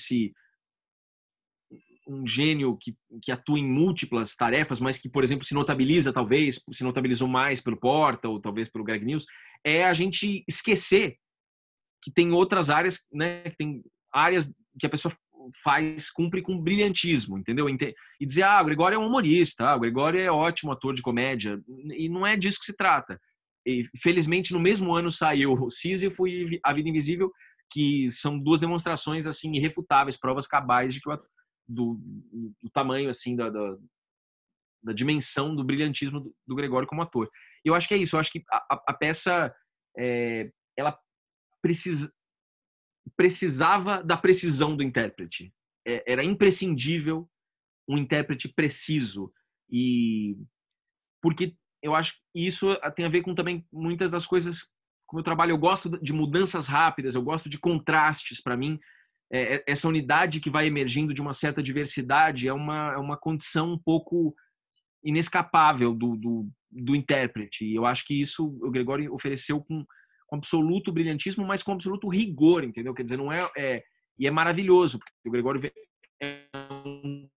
[SPEAKER 3] um gênio que atua em múltiplas tarefas, mas que, por exemplo, se notabilizou mais pelo Porta ou talvez pelo Greg News, é a gente esquecer que tem outras áreas, né, que tem áreas que a pessoa cumpre com brilhantismo, entendeu? E dizer, o Gregório é um humorista, o Gregório é ótimo ator de comédia, e não é disso que se trata. E, felizmente, no mesmo ano saiu o Sísifo e A Vida Invisível, que são 2 demonstrações assim irrefutáveis, provas cabais de que do tamanho assim da dimensão do brilhantismo do Gregório como ator. E eu acho que é isso. Eu acho que a peça ela precisava da precisão do intérprete. Era imprescindível um intérprete preciso, e porque eu acho que isso tem a ver com também muitas das coisas como eu trabalho. Eu gosto de mudanças rápidas, eu gosto de contrastes. Para mim, essa unidade que vai emergindo de uma certa diversidade é uma condição um pouco inescapável do intérprete. E eu acho que isso o Gregório ofereceu com absoluto brilhantismo, mas com absoluto rigor, entendeu? Quer dizer, não e é maravilhoso, porque o Gregório é um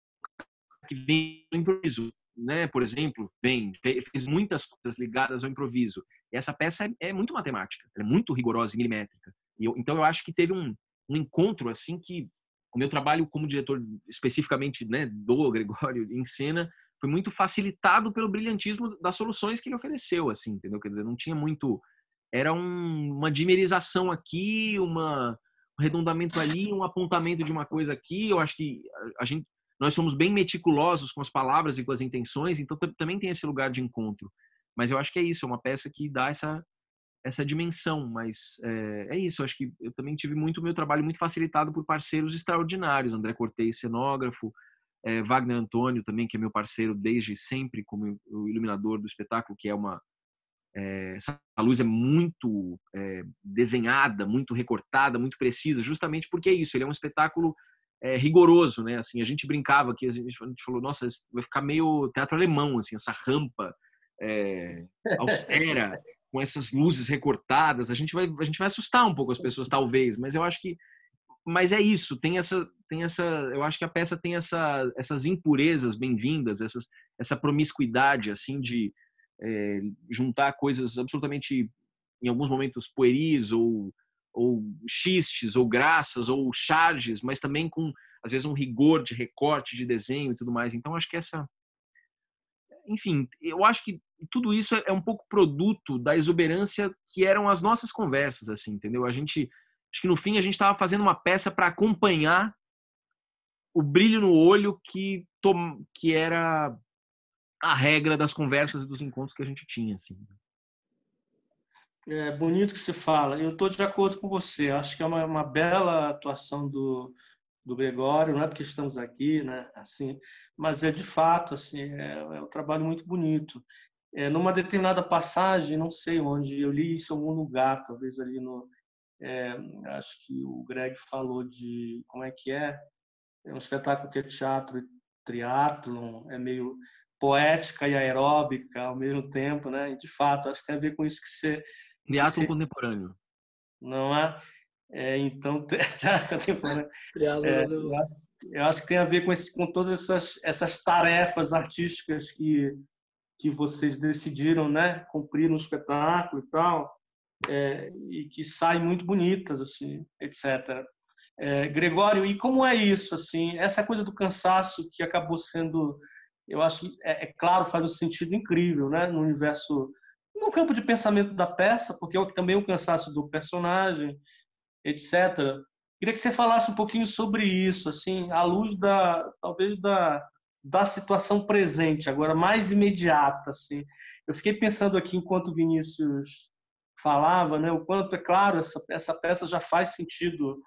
[SPEAKER 3] que vem do improviso, né? Por exemplo, fez muitas coisas ligadas ao improviso. E essa peça é muito matemática, ela é muito rigorosa e milimétrica. Então eu acho que teve um encontro assim que o meu trabalho como diretor, especificamente, né, do Gregório em cena, foi muito facilitado pelo brilhantismo das soluções que ele ofereceu, assim, entendeu? Quer dizer, não tinha muito... Era uma dimerização aqui, um arredondamento ali, um apontamento de uma coisa aqui. Eu acho que nós somos bem meticulosos com as palavras e com as intenções, então também tem esse lugar de encontro. Mas eu acho que é isso, é uma peça que dá essa dimensão. Mas é isso, eu acho que eu também tive meu trabalho muito facilitado por parceiros extraordinários. André Cortez, cenógrafo, Wagner Antônio também, que é meu parceiro desde sempre como o iluminador do espetáculo, que é essa luz é muito desenhada, muito recortada, muito precisa, justamente porque é isso, ele é um espetáculo rigoroso, né? Assim, a gente brincava aqui, a gente falou, nossa, vai ficar meio teatro alemão, assim, essa rampa austera, com essas luzes recortadas, a gente vai assustar um pouco as pessoas, talvez, mas eu acho que mas é isso, eu acho que a peça tem essas impurezas bem-vindas, essa promiscuidade, assim, de juntar coisas absolutamente, em alguns momentos, pueris ou xistes, ou graças, ou charges, mas também com, às vezes, um rigor de recorte, de desenho e tudo mais. Então, acho que enfim, eu acho que tudo isso é um pouco produto da exuberância que eram as nossas conversas, assim, entendeu? Acho que no fim a gente estava fazendo uma peça para acompanhar o brilho no olho que era a regra das conversas e dos encontros que a gente tinha, assim.
[SPEAKER 1] É bonito que você fala. Eu estou de acordo com você. Acho que é uma bela atuação do Gregório, não é porque estamos aqui, né? Assim, mas é de fato assim, é um trabalho muito bonito. Numa determinada passagem, não sei onde, eu li isso em algum lugar, talvez ali no, acho que o Greg falou de como é que é um espetáculo que é teatro e triatlon, é meio poética e aeróbica ao mesmo tempo, né? E de fato, acho que tem a ver com isso que
[SPEAKER 3] Triatlon
[SPEAKER 1] você
[SPEAKER 3] contemporâneo.
[SPEAKER 1] não é? Então, já contemporâneo.
[SPEAKER 2] Triângulo.
[SPEAKER 1] Eu acho que tem a ver com todas essas tarefas artísticas que vocês decidiram, né, cumprir no espetáculo e tal, e que saem muito bonitas, assim, etc. Gregório, e como é isso, assim, essa coisa do cansaço que acabou sendo, eu acho que claro, faz um sentido incrível, né, no universo, no campo de pensamento da peça, porque também o cansaço do personagem, etc. Queria que você falasse um pouquinho sobre isso, assim, à luz talvez da situação presente, agora mais imediata, assim. Eu fiquei pensando aqui enquanto o Vinícius falava, né, o quanto é claro essa peça já faz sentido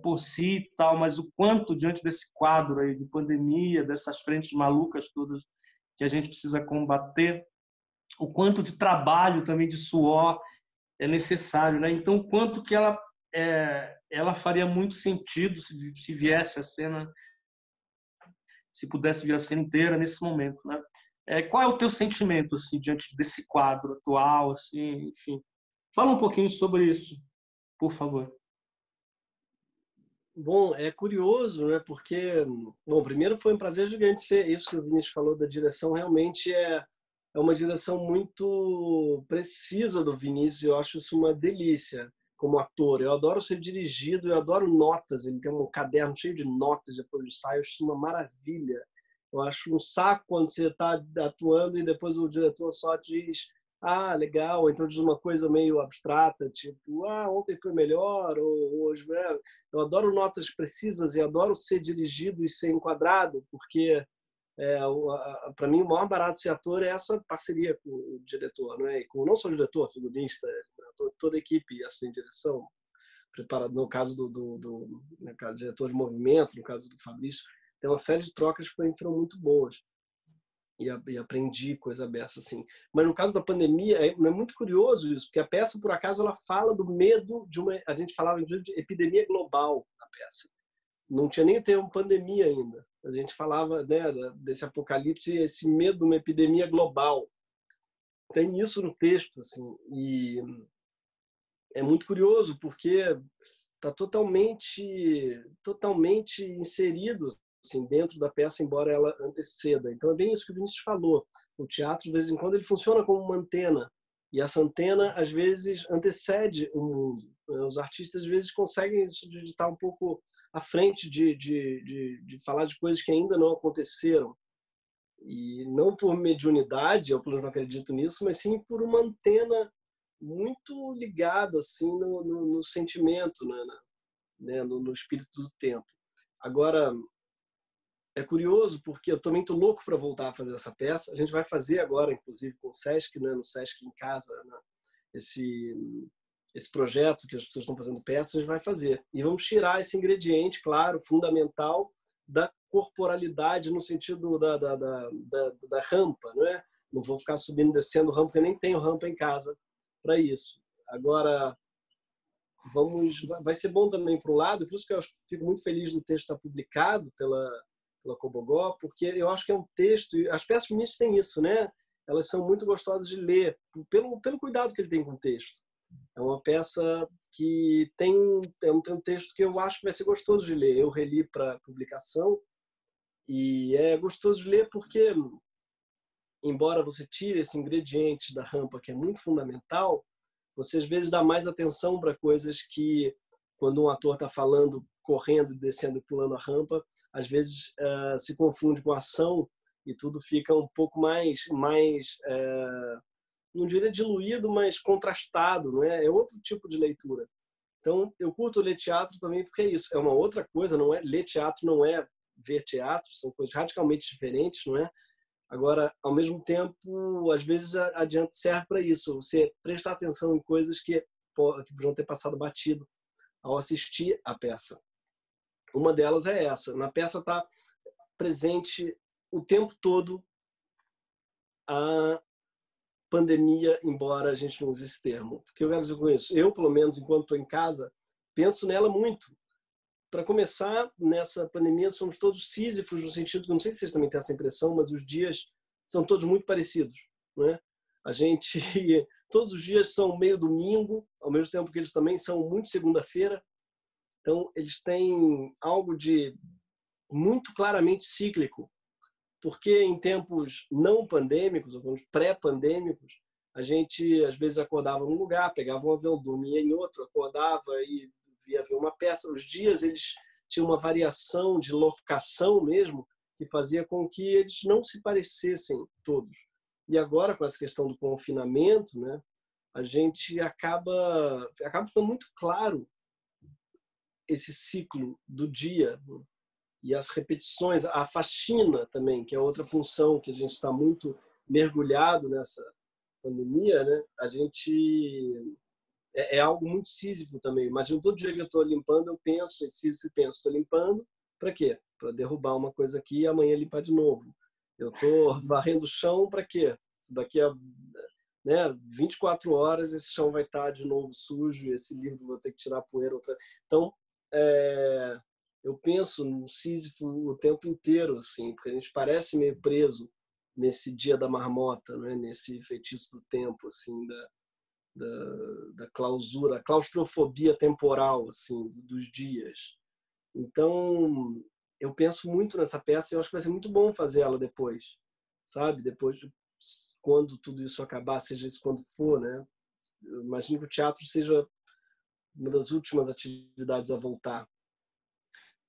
[SPEAKER 1] por si e tal, mas o quanto diante desse quadro aí de pandemia, dessas frentes malucas todas que a gente precisa combater, o quanto de trabalho também de suor é necessário, né? Então, o quanto que ela faria muito sentido se viesse a cena, se pudesse vir a cena inteira nesse momento, né? Qual é o teu sentimento assim diante desse quadro atual, assim, enfim? Fala um pouquinho sobre isso, por favor.
[SPEAKER 2] Bom, é curioso, né? Porque, bom, primeiro foi um prazer gigante ser isso que o Vinícius falou da direção, realmente é uma direção muito precisa do Vinícius, eu acho isso uma delícia como ator. Eu adoro ser dirigido, eu adoro notas, ele tem um caderno cheio de notas depois do ensaio, eu acho isso uma maravilha. Eu acho um saco quando você está atuando e depois o diretor só diz ah, legal, ou então diz uma coisa meio abstrata, tipo, ah, ontem foi melhor, ou hoje, né? Eu adoro notas precisas e adoro ser dirigido e ser enquadrado, porque para mim o maior barato de ser ator é essa parceria com o diretor, não é? E com não só o diretor, figurinista, toda a equipe, assistente de direção, preparado no caso no caso, diretor de movimento, no caso do Fabrício, tem uma série de trocas que foram muito boas. E aprendi coisa dessa assim. Mas no caso da pandemia é muito curioso isso, porque a peça por acaso ela fala do medo de a gente falava de epidemia global na peça. Não tinha nem o termo pandemia ainda. A gente falava, né, desse apocalipse, esse medo de uma epidemia global. Tem isso no texto assim, e é muito curioso porque está totalmente inserido assim, dentro da peça, embora ela anteceda. Então é bem isso que o Vinícius falou. O teatro, de vez em quando, ele funciona como uma antena. E essa antena, às vezes, antecede o mundo. Os artistas, às vezes, conseguem estar um pouco à frente de falar de coisas que ainda não aconteceram. E não por mediunidade, eu pelo menos não acredito nisso, mas sim por uma antena muito ligada assim, no sentimento, né, no espírito do tempo. Agora, é curioso porque eu estou muito louco para voltar a fazer essa peça. A gente vai fazer agora, inclusive, com o Sesc, né, no Sesc em Casa, né, esse projeto que as pessoas estão fazendo peças, a gente vai fazer. E vamos tirar esse ingrediente, claro, fundamental, da corporalidade no sentido da rampa. Não é? Não vou ficar subindo e descendo rampa, porque eu nem tenho rampa em casa para isso. Agora, vai ser bom também para um lado, por isso que eu fico muito feliz do texto estar publicado pela Cobogó, porque eu acho que é um texto, as peças feministas têm isso, né? Elas são muito gostosas de ler, pelo cuidado que ele tem com o texto. É uma peça que tem um texto que eu acho que vai ser gostoso de ler. Eu reli para publicação e é gostoso de ler porque, embora você tire esse ingrediente da rampa, que é muito fundamental, você às vezes dá mais atenção para coisas que, quando um ator está falando, correndo, descendo e pulando a rampa, às vezes se confunde com a ação e tudo fica um pouco mais não diria diluído, mas contrastado, não é? É outro tipo de leitura. Então, eu curto ler teatro também porque é isso. É uma outra coisa, não é? Ler teatro não é ver teatro, são coisas radicalmente diferentes, não é? Agora, ao mesmo tempo, às vezes adianta serve para isso. Você prestar atenção em coisas que podiam ter passado batido ao assistir a peça. Uma delas é essa. Na peça está presente o tempo todo a pandemia, embora a gente não use esse termo. O que eu quero dizer com isso? Eu, pelo menos, enquanto estou em casa, penso nela muito. Para começar, nessa pandemia, somos todos sísifos, no sentido que, não sei se vocês também têm essa impressão, mas os dias são todos muito parecidos. Não é? A gente, todos os dias são meio domingo, ao mesmo tempo que eles também são muito segunda-feira. Então, eles têm algo de muito claramente cíclico. Porque em tempos não pandêmicos, ou pré-pandêmicos, a gente às vezes acordava num lugar, pegava um avião, dormia em outro, acordava e via ver uma peça. Os dias eles tinham uma variação de locação mesmo, que fazia com que eles não se parecessem todos. E agora, com essa questão do confinamento, né, a gente acaba ficando muito claro esse ciclo do dia, né? E as repetições, a faxina também, que é outra função que a gente está muito mergulhado nessa pandemia, né? A gente é algo muito sísifo também. Imagina todo dia que eu estou limpando, eu penso em sísifo e penso, estou limpando para quê? Para derrubar uma coisa aqui e amanhã limpar de novo. Eu estou varrendo o chão para quê? Daqui a 24 horas esse chão vai estar de novo sujo, e esse livro vou ter que tirar a poeira. Então, eu penso no Sísifo o tempo inteiro, assim, porque a gente parece meio preso nesse dia da marmota, né? Nesse feitiço do tempo, assim, da clausura, a claustrofobia temporal, assim, dos dias. Então, eu penso muito nessa peça e eu acho que vai ser muito bom fazer ela depois, sabe? Depois, quando tudo isso acabar, seja isso quando for, né? Eu imagino que o teatro seja uma das últimas atividades a voltar.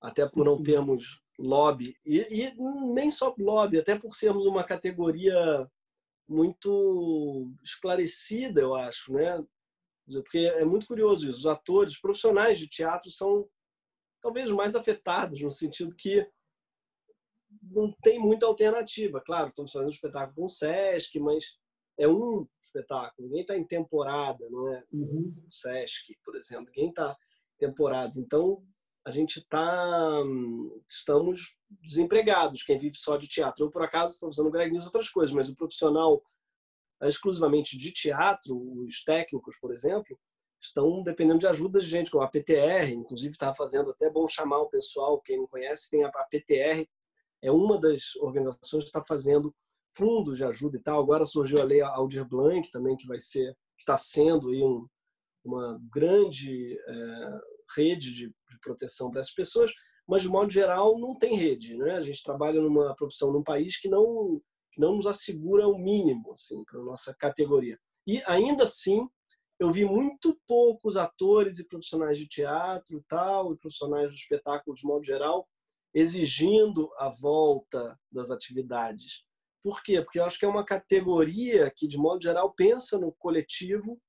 [SPEAKER 2] Até por não termos lobby, e nem só lobby, até por sermos uma categoria muito esclarecida, eu acho, né? Porque é muito curioso isso. Os atores profissionais de teatro são talvez os mais afetados, no sentido que não tem muita alternativa. Claro, estamos fazendo um espetáculo com o Sesc, mas é um espetáculo. Ninguém está em temporada, não é? O Sesc, por exemplo. Ninguém está em temporadas. Então, a gente estamos desempregados, quem vive só de teatro. Eu, por acaso, estou usando o Greg News outras coisas, mas o profissional exclusivamente de teatro, os técnicos, por exemplo, estão dependendo de ajuda de gente, como a PTR, inclusive está fazendo, até bom chamar o pessoal, quem não conhece, tem a PTR, é uma das organizações que está fazendo fundos de ajuda e tal. Agora surgiu a lei Aldir Blanc também, que está sendo aí uma grande rede de proteção para essas pessoas, mas de modo geral não tem rede, né? A gente trabalha numa profissão num país que não nos assegura o mínimo, assim, para a nossa categoria. E ainda assim, eu vi muito poucos atores e profissionais de teatro e tal, e profissionais do espetáculo de modo geral, exigindo a volta das atividades. Por quê? Porque eu acho que é uma categoria que, de modo geral, pensa no coletivo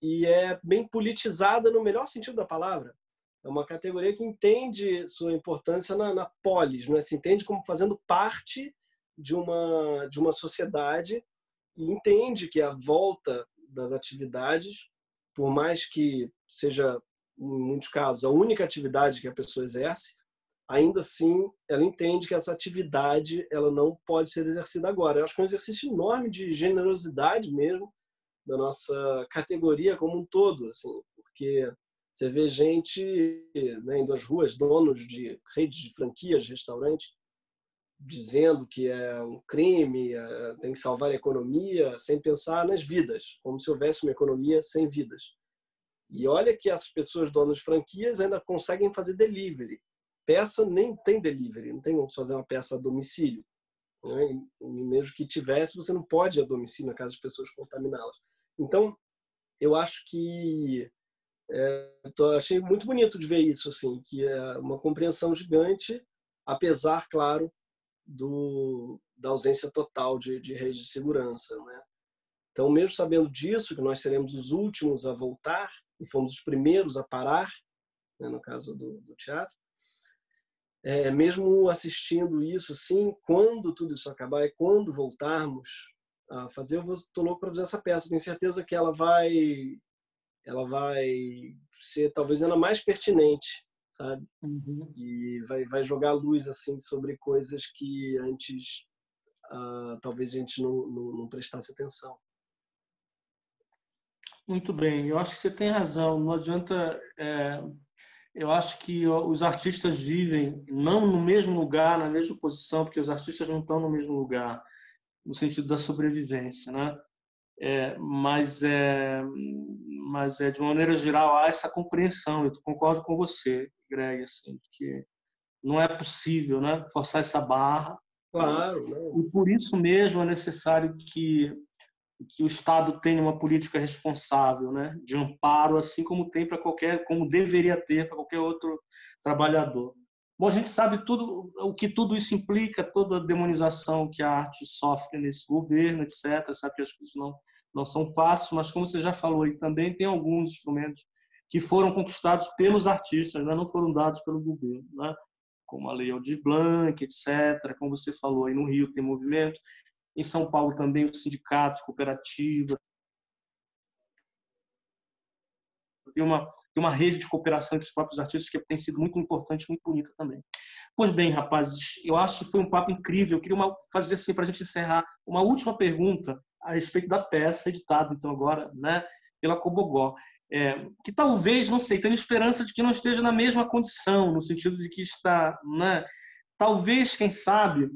[SPEAKER 2] e é bem politizada no melhor sentido da palavra. É uma categoria que entende sua importância na polis, né? Se entende como fazendo parte de uma sociedade e entende que a volta das atividades, por mais que seja, em muitos casos, a única atividade que a pessoa exerce, ainda assim ela entende que essa atividade ela não pode ser exercida agora. Eu acho que é um exercício enorme de generosidade mesmo da nossa categoria como um todo, assim, porque você vê gente, né, indo às ruas, donos de redes de franquias, de restaurantes, dizendo que é um crime, tem que salvar a economia, sem pensar nas vidas, como se houvesse uma economia sem vidas. E olha que as pessoas donas de franquias ainda conseguem fazer delivery. Peça nem tem delivery, não tem como fazer uma peça a domicílio, né? E mesmo que tivesse, você não pode ir a domicílio na casa de pessoas contaminá-las. Então, eu acho que achei muito bonito de ver isso, assim, que é uma compreensão gigante, apesar, claro, da ausência total de rede de segurança, né? Então, mesmo sabendo disso, que nós seremos os últimos a voltar, e fomos os primeiros a parar, né, no caso do teatro, mesmo assistindo isso, assim, quando tudo isso acabar e quando voltarmos a fazer, eu estou louco para fazer essa peça. Tenho certeza que ela vai ser talvez ainda mais pertinente, sabe?
[SPEAKER 1] Uhum.
[SPEAKER 2] E vai jogar luz assim sobre coisas que antes talvez a gente não prestasse atenção.
[SPEAKER 1] Muito bem, eu acho que você tem razão. Não adianta. Eu acho que os artistas vivem não no mesmo lugar, na mesma posição, porque os artistas não estão no mesmo lugar, no sentido da sobrevivência, né? Mas de maneira geral há essa compreensão. Eu concordo com você, Greg, assim, que não é possível, né, forçar essa barra.
[SPEAKER 2] Claro, não.
[SPEAKER 1] E por isso mesmo é necessário que o Estado tenha uma política responsável, né, de amparo, assim como tem para como deveria ter para qualquer outro trabalhador. Bom, a gente sabe tudo o que tudo isso implica, toda a demonização que a arte sofre nesse governo, etc. Sabe que as coisas não são fáceis, mas como você já falou aí também, tem alguns instrumentos que foram conquistados pelos artistas, né, não foram dados pelo governo, né, como a Lei Aldir Blanc, etc. Como você falou, aí no Rio tem movimento, em São Paulo também os sindicatos, cooperativas, tem uma rede de cooperação entre os próprios artistas que tem sido muito importante, muito bonita também. Pois bem, rapazes, eu acho que foi um papo incrível. Eu queria fazer assim, para a gente encerrar, uma última pergunta a respeito da peça editada, então, agora, né, pela Cobogó. Que talvez, não sei, tenho esperança de que não esteja na mesma condição, no sentido de que está, né, talvez, quem sabe,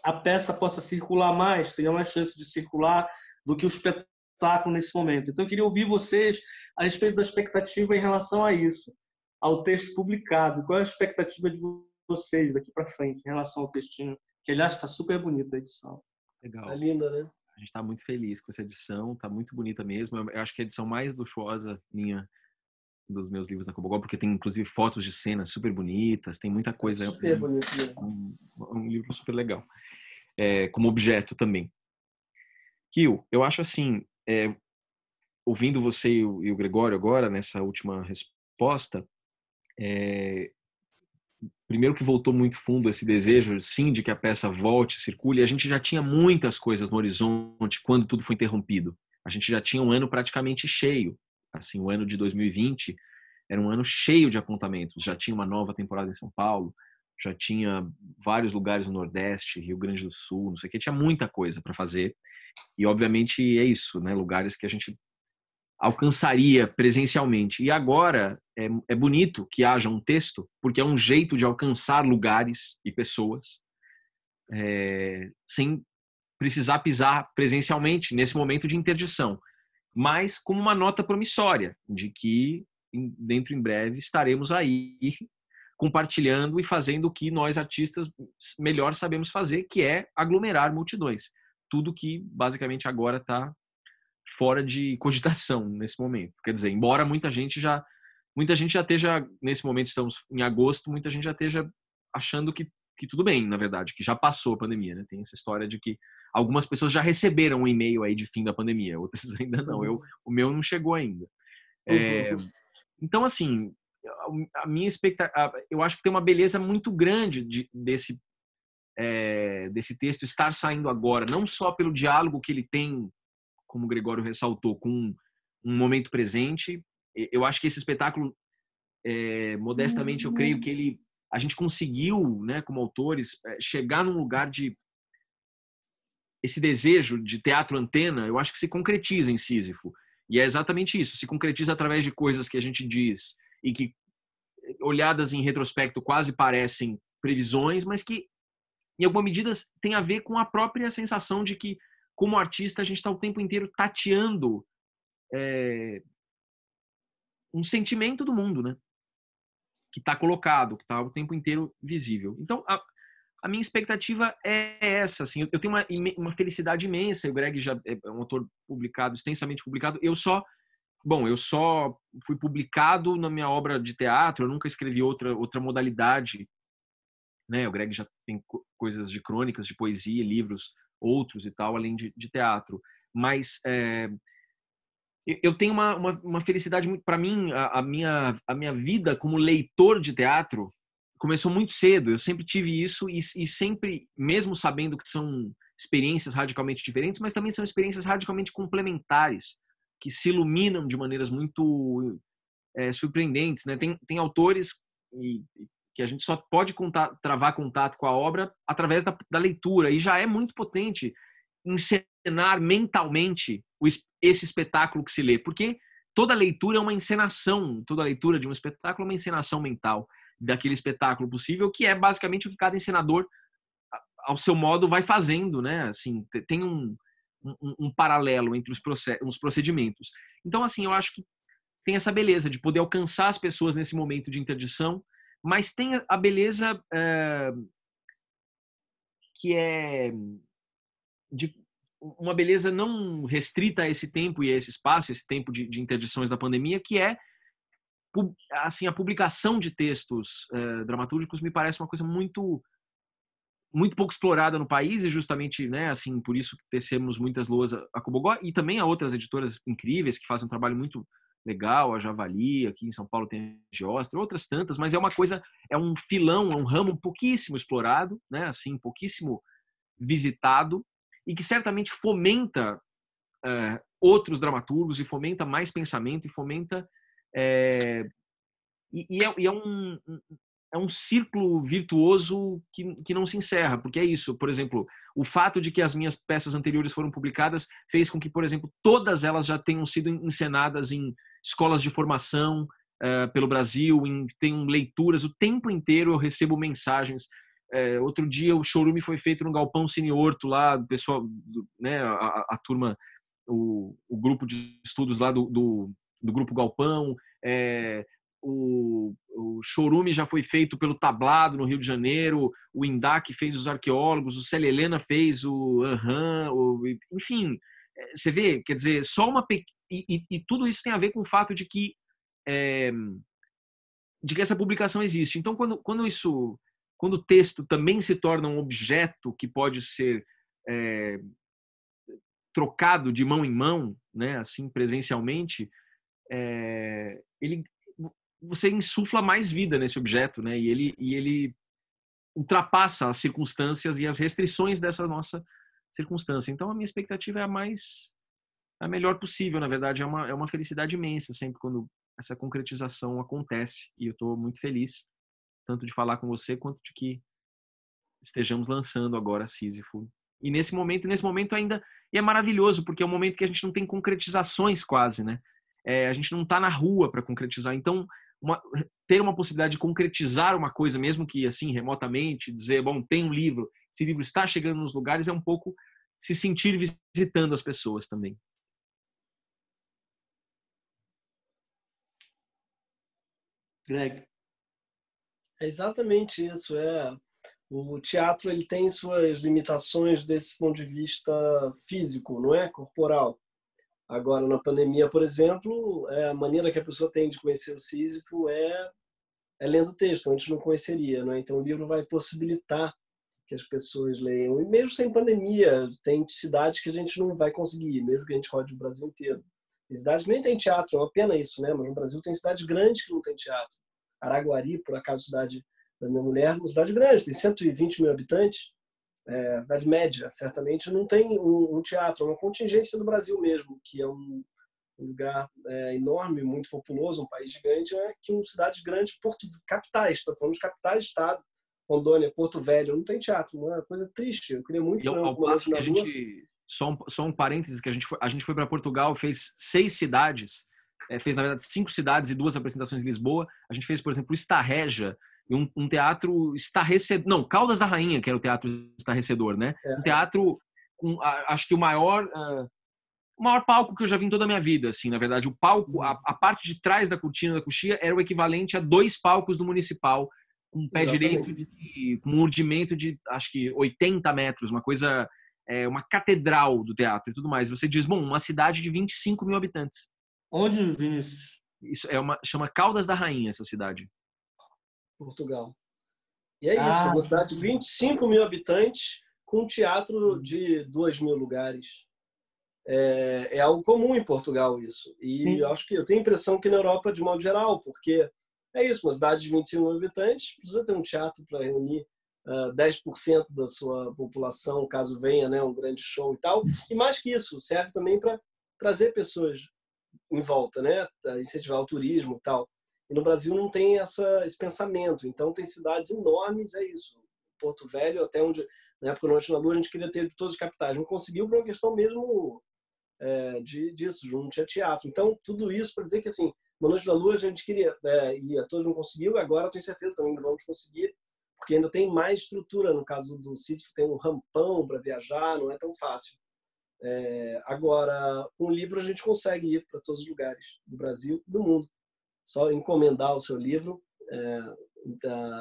[SPEAKER 1] a peça possa circular mais, tenha mais chance de circular do que o espetáculo nesse momento. Então, eu queria ouvir vocês a respeito da expectativa em relação a isso, ao texto publicado. Qual é a expectativa de vocês daqui para frente em relação ao textinho, que, aliás, está super bonita a edição.
[SPEAKER 3] Legal.
[SPEAKER 2] Tá linda, né?
[SPEAKER 3] A gente está muito feliz com essa edição, está muito bonita mesmo. Eu acho que é a edição mais luxuosa minha dos meus livros na Cobogó, porque tem inclusive fotos de cenas super bonitas, tem muita coisa.
[SPEAKER 2] Super bonito.
[SPEAKER 3] Um livro super legal. Como objeto também. Kio, eu acho assim, ouvindo você e o Gregório agora, nessa última resposta, primeiro que voltou muito fundo esse desejo, sim, de que a peça volte, circule, e a gente já tinha muitas coisas no horizonte quando tudo foi interrompido. A gente já tinha um ano praticamente cheio. Assim, o ano de 2020 era um ano cheio de apontamentos. Já tinha uma nova temporada em São Paulo, já tinha vários lugares no Nordeste, Rio Grande do Sul, não sei o que, tinha muita coisa para fazer. E, obviamente, é isso, né? Lugares que a gente alcançaria presencialmente. E agora é bonito que haja um texto, porque é um jeito de alcançar lugares e pessoas sem precisar pisar presencialmente nesse momento de interdição, mas como uma nota promissória de que dentro em breve estaremos aí compartilhando e fazendo o que nós artistas melhor sabemos fazer, que é aglomerar multidões. Tudo que basicamente agora está fora de cogitação nesse momento. Quer dizer, embora muita gente já esteja, nesse momento estamos em agosto, muita gente já esteja achando que tudo bem, na verdade, que já passou a pandemia, né? Tem essa história de que algumas pessoas já receberam um e-mail aí de fim da pandemia, outras ainda não. O meu não chegou ainda. Então, assim, a minha expectativa, eu acho que tem uma beleza muito grande desse texto estar saindo agora, não só pelo diálogo que ele tem, como o Gregório ressaltou, com um momento presente. Eu acho que esse espetáculo, modestamente, eu creio que a gente conseguiu, né, como autores, chegar num lugar de esse desejo de teatro antena, eu acho que se concretiza em Sísifo. E é exatamente isso, se concretiza através de coisas que a gente diz e que, olhadas em retrospecto, quase parecem previsões, mas que, em alguma medida, tem a ver com a própria sensação de que, como artista, a gente está o tempo inteiro tateando um sentimento do mundo, né? Que está colocado, que está o tempo inteiro visível. Então, a minha expectativa é essa. Assim, eu tenho uma felicidade imensa. O Greg já é um autor publicado, extensamente publicado. Eu só fui publicado na minha obra de teatro. Eu nunca escrevi outra modalidade né? O Greg já tem coisas de crônicas, de poesia, livros, outros e tal, além de teatro. Mas eu tenho uma felicidade muito, para mim, a minha vida como leitor de teatro começou muito cedo. Eu sempre tive isso e sempre, mesmo sabendo que são experiências radicalmente diferentes, mas também são experiências radicalmente complementares, que se iluminam de maneiras muito surpreendentes, né? Tem autores que a gente só pode travar contato com a obra através da leitura, e já é muito potente encenar mentalmente esse espetáculo que se lê, porque toda leitura é uma encenação, toda leitura de um espetáculo é uma encenação mental daquele espetáculo possível, que é basicamente o que cada encenador, ao seu modo, vai fazendo, né? Assim, tem um paralelo entre os procedimentos. Então, assim, eu acho que tem essa beleza de poder alcançar as pessoas nesse momento de interdição, mas tem a beleza que é de uma beleza não restrita a esse tempo e a esse espaço, esse tempo de interdições da pandemia, que é assim, a publicação de textos dramatúrgicos me parece uma coisa muito pouco explorada no país, e justamente, né, assim, por isso tecemos muitas loas a Cobogó e também a outras editoras incríveis que fazem um trabalho muito legal, a Javali, aqui em São Paulo tem a Geostra, outras tantas, mas é uma coisa, é um filão, é um ramo pouquíssimo explorado, né, assim, pouquíssimo visitado, e que certamente fomenta outros dramaturgos e fomenta mais pensamento e fomenta é um círculo virtuoso que não se encerra, porque é isso, por exemplo, o fato de que as minhas peças anteriores foram publicadas fez com que, por exemplo, todas elas já tenham sido encenadas em escolas de formação pelo Brasil, tenham leituras, o tempo inteiro eu recebo mensagens. Outro dia o chorume foi feito no Galpão Cine Horto, lá, o pessoal, né, a turma, o grupo de estudos lá do Grupo Galpão, o chorume já foi feito pelo Tablado no Rio de Janeiro, o Indac fez os arqueólogos, o Célia Helena fez enfim, você vê, quer dizer, só e tudo isso tem a ver com o fato de que essa publicação existe. Então, quando o texto também se torna um objeto que pode ser trocado de mão em mão, né, assim, presencialmente, você insufla mais vida nesse objeto, né, e ele ultrapassa as circunstâncias e as restrições dessa nossa circunstância. Então, a minha expectativa é a melhor possível, na verdade, é uma felicidade imensa sempre quando essa concretização acontece, e eu estou muito feliz, tanto de falar com você, quanto de que estejamos lançando agora Sísifo. E nesse momento ainda, e é maravilhoso, porque é um momento que a gente não tem concretizações quase, né? A gente não está na rua para concretizar. Então, ter uma possibilidade de concretizar uma coisa, mesmo que assim, remotamente, dizer, bom, tem um livro, esse livro está chegando nos lugares, é um pouco se sentir visitando as pessoas também.
[SPEAKER 1] Greg.
[SPEAKER 2] É exatamente isso. O teatro ele tem suas limitações desse ponto de vista físico, não é? Corporal. Agora, na pandemia, por exemplo, a maneira que a pessoa tem de conhecer o Sísifo é lendo o texto, antes não conheceria, não é? Então o livro vai possibilitar que as pessoas leiam. E mesmo sem pandemia, tem cidades que a gente não vai conseguir, mesmo que a gente rode o Brasil inteiro. Tem cidades que nem tem teatro, é uma pena isso, né? Mas no Brasil tem cidades grandes que não tem teatro. Araguari, por acaso, cidade da minha mulher, uma cidade grande, tem 120 mil habitantes, cidade média, certamente não tem um teatro, é uma contingência do Brasil mesmo, que é um lugar enorme, muito populoso, um país gigante, que cidades grandes, capitais, estou falando de capitais de estado, Rondônia, Porto Velho, não tem teatro, não é uma coisa triste. Eu queria muito
[SPEAKER 3] ver ao passo que a gente, só um parênteses, que a gente foi para Portugal, fez 6 cidades, fez na verdade 5 cidades e 2 apresentações em Lisboa. A gente fez, por exemplo, Estarreja, um teatro estarrecedor, não, Caldas da Rainha, que era o teatro estarrecedor, né? Um teatro com, acho que o maior palco que eu já vi em toda a minha vida, assim, na verdade. O palco, a parte de trás da cortina da coxia era o equivalente a 2 palcos do Municipal, com um pé direito, com um urdimento de, acho que 80 metros, uma coisa, uma catedral do teatro e tudo mais. Você diz, bom, uma cidade de 25 mil habitantes.
[SPEAKER 1] Onde, Vinícius?
[SPEAKER 3] Isso chama Caldas da Rainha, essa cidade.
[SPEAKER 2] Portugal. E é isso, uma cidade de 25 mil habitantes com um teatro de 2 mil lugares. É algo comum em Portugal isso. E eu acho que eu tenho a impressão que na Europa, de modo geral, porque é isso, uma cidade de 25 mil habitantes precisa ter um teatro para reunir 10% da sua população, caso venha, né, um grande show e tal. E mais que isso, serve também para trazer pessoas em volta, né, incentivar o turismo e tal. E no Brasil não tem esse pensamento. Então tem cidades enormes, é isso. Porto Velho, até onde, na época do Noite na Lua, a gente queria ter todas as capitais. Não conseguiu por uma questão mesmo disso, não tinha teatro. Então, tudo isso para dizer que, assim, uma Noite na Lua a gente queria, e a todos não conseguiu, agora eu tenho certeza também que vamos conseguir, porque ainda tem mais estrutura. No caso do sítio, tem um rampão para viajar, não é tão fácil. Agora, com o livro a gente consegue ir para todos os lugares do Brasil e do mundo. Só encomendar o seu livro,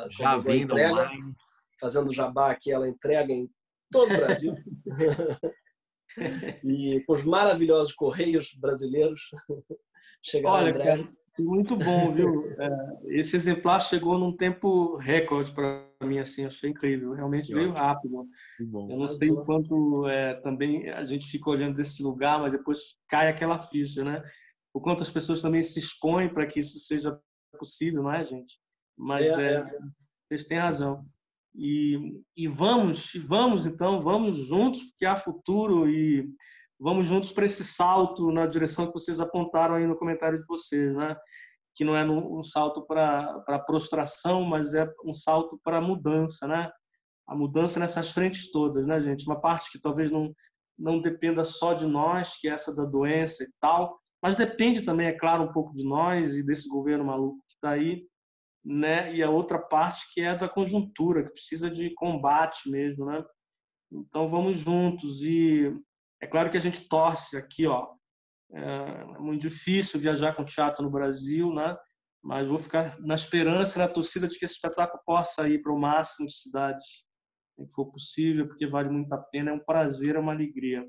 [SPEAKER 3] já vendo online,
[SPEAKER 2] fazendo jabá aqui, ela entrega em todo o Brasil. E com os maravilhosos correios brasileiros chegará em breve.
[SPEAKER 1] Cara, muito bom, viu? Esse exemplar chegou num tempo recorde para mim, assim, achei incrível. Realmente veio rápido. Eu não sei o quanto também a gente fica olhando desse lugar, mas depois cai aquela ficha, né? O quanto as pessoas também se expõem para que isso seja possível, não é, gente? Mas vocês têm razão. E vamos então, vamos juntos, porque há futuro, e vamos juntos para esse salto na direção que vocês apontaram aí no comentário de vocês, né? Que não é um salto para prostração, mas é um salto para a mudança, né? A mudança nessas frentes todas, né, gente? Uma parte que talvez não dependa só de nós, que é essa da doença e tal, mas depende também, é claro, um pouco de nós e desse governo maluco que está aí, né? E a outra parte que é da conjuntura, que precisa de combate mesmo, né? Então vamos juntos. E é claro que a gente torce aqui, ó. É muito difícil viajar com teatro no Brasil, né? Mas vou ficar na esperança, na torcida de que esse espetáculo possa ir para o máximo de cidades que for possível, porque vale muito a pena, é um prazer, é uma alegria.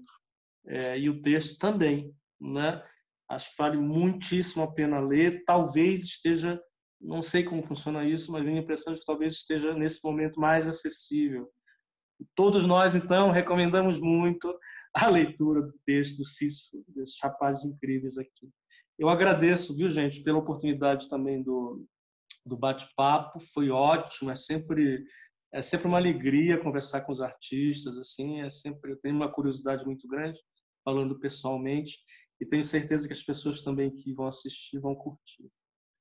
[SPEAKER 1] E o texto também, né? Acho que vale muitíssimo a pena ler. Talvez esteja, não sei como funciona isso, mas tenho a impressão de que talvez esteja nesse momento mais acessível. Todos nós, então, recomendamos muito a leitura do texto do Cícero, desses rapazes incríveis aqui. Eu agradeço, viu, gente, pela oportunidade também do bate-papo. Foi ótimo, é sempre uma alegria conversar com os artistas, assim, eu tenho uma curiosidade muito grande, falando pessoalmente, e tenho certeza que as pessoas também que vão assistir vão curtir.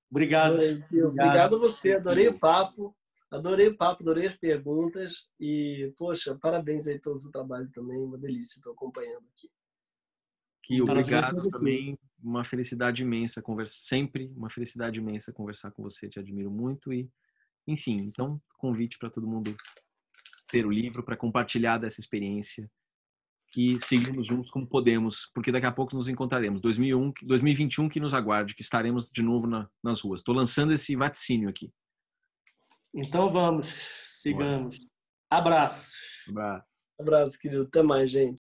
[SPEAKER 1] Obrigado.
[SPEAKER 2] Obrigado a você, adorei o papo, adorei as perguntas e, poxa, parabéns aí pelo seu trabalho também, uma delícia, estou acompanhando aqui.
[SPEAKER 3] Obrigado também, uma felicidade imensa sempre uma felicidade imensa conversar com você, te admiro muito e, enfim, então convite para todo mundo ter o livro, para compartilhar dessa experiência, que seguimos juntos como podemos, porque daqui a pouco nos encontraremos. 2021 que nos aguarde, que estaremos de novo nas ruas. Estou lançando esse vaticínio aqui.
[SPEAKER 1] Então vamos, sigamos. Abraço.
[SPEAKER 2] Abraço, querido. Até mais, gente.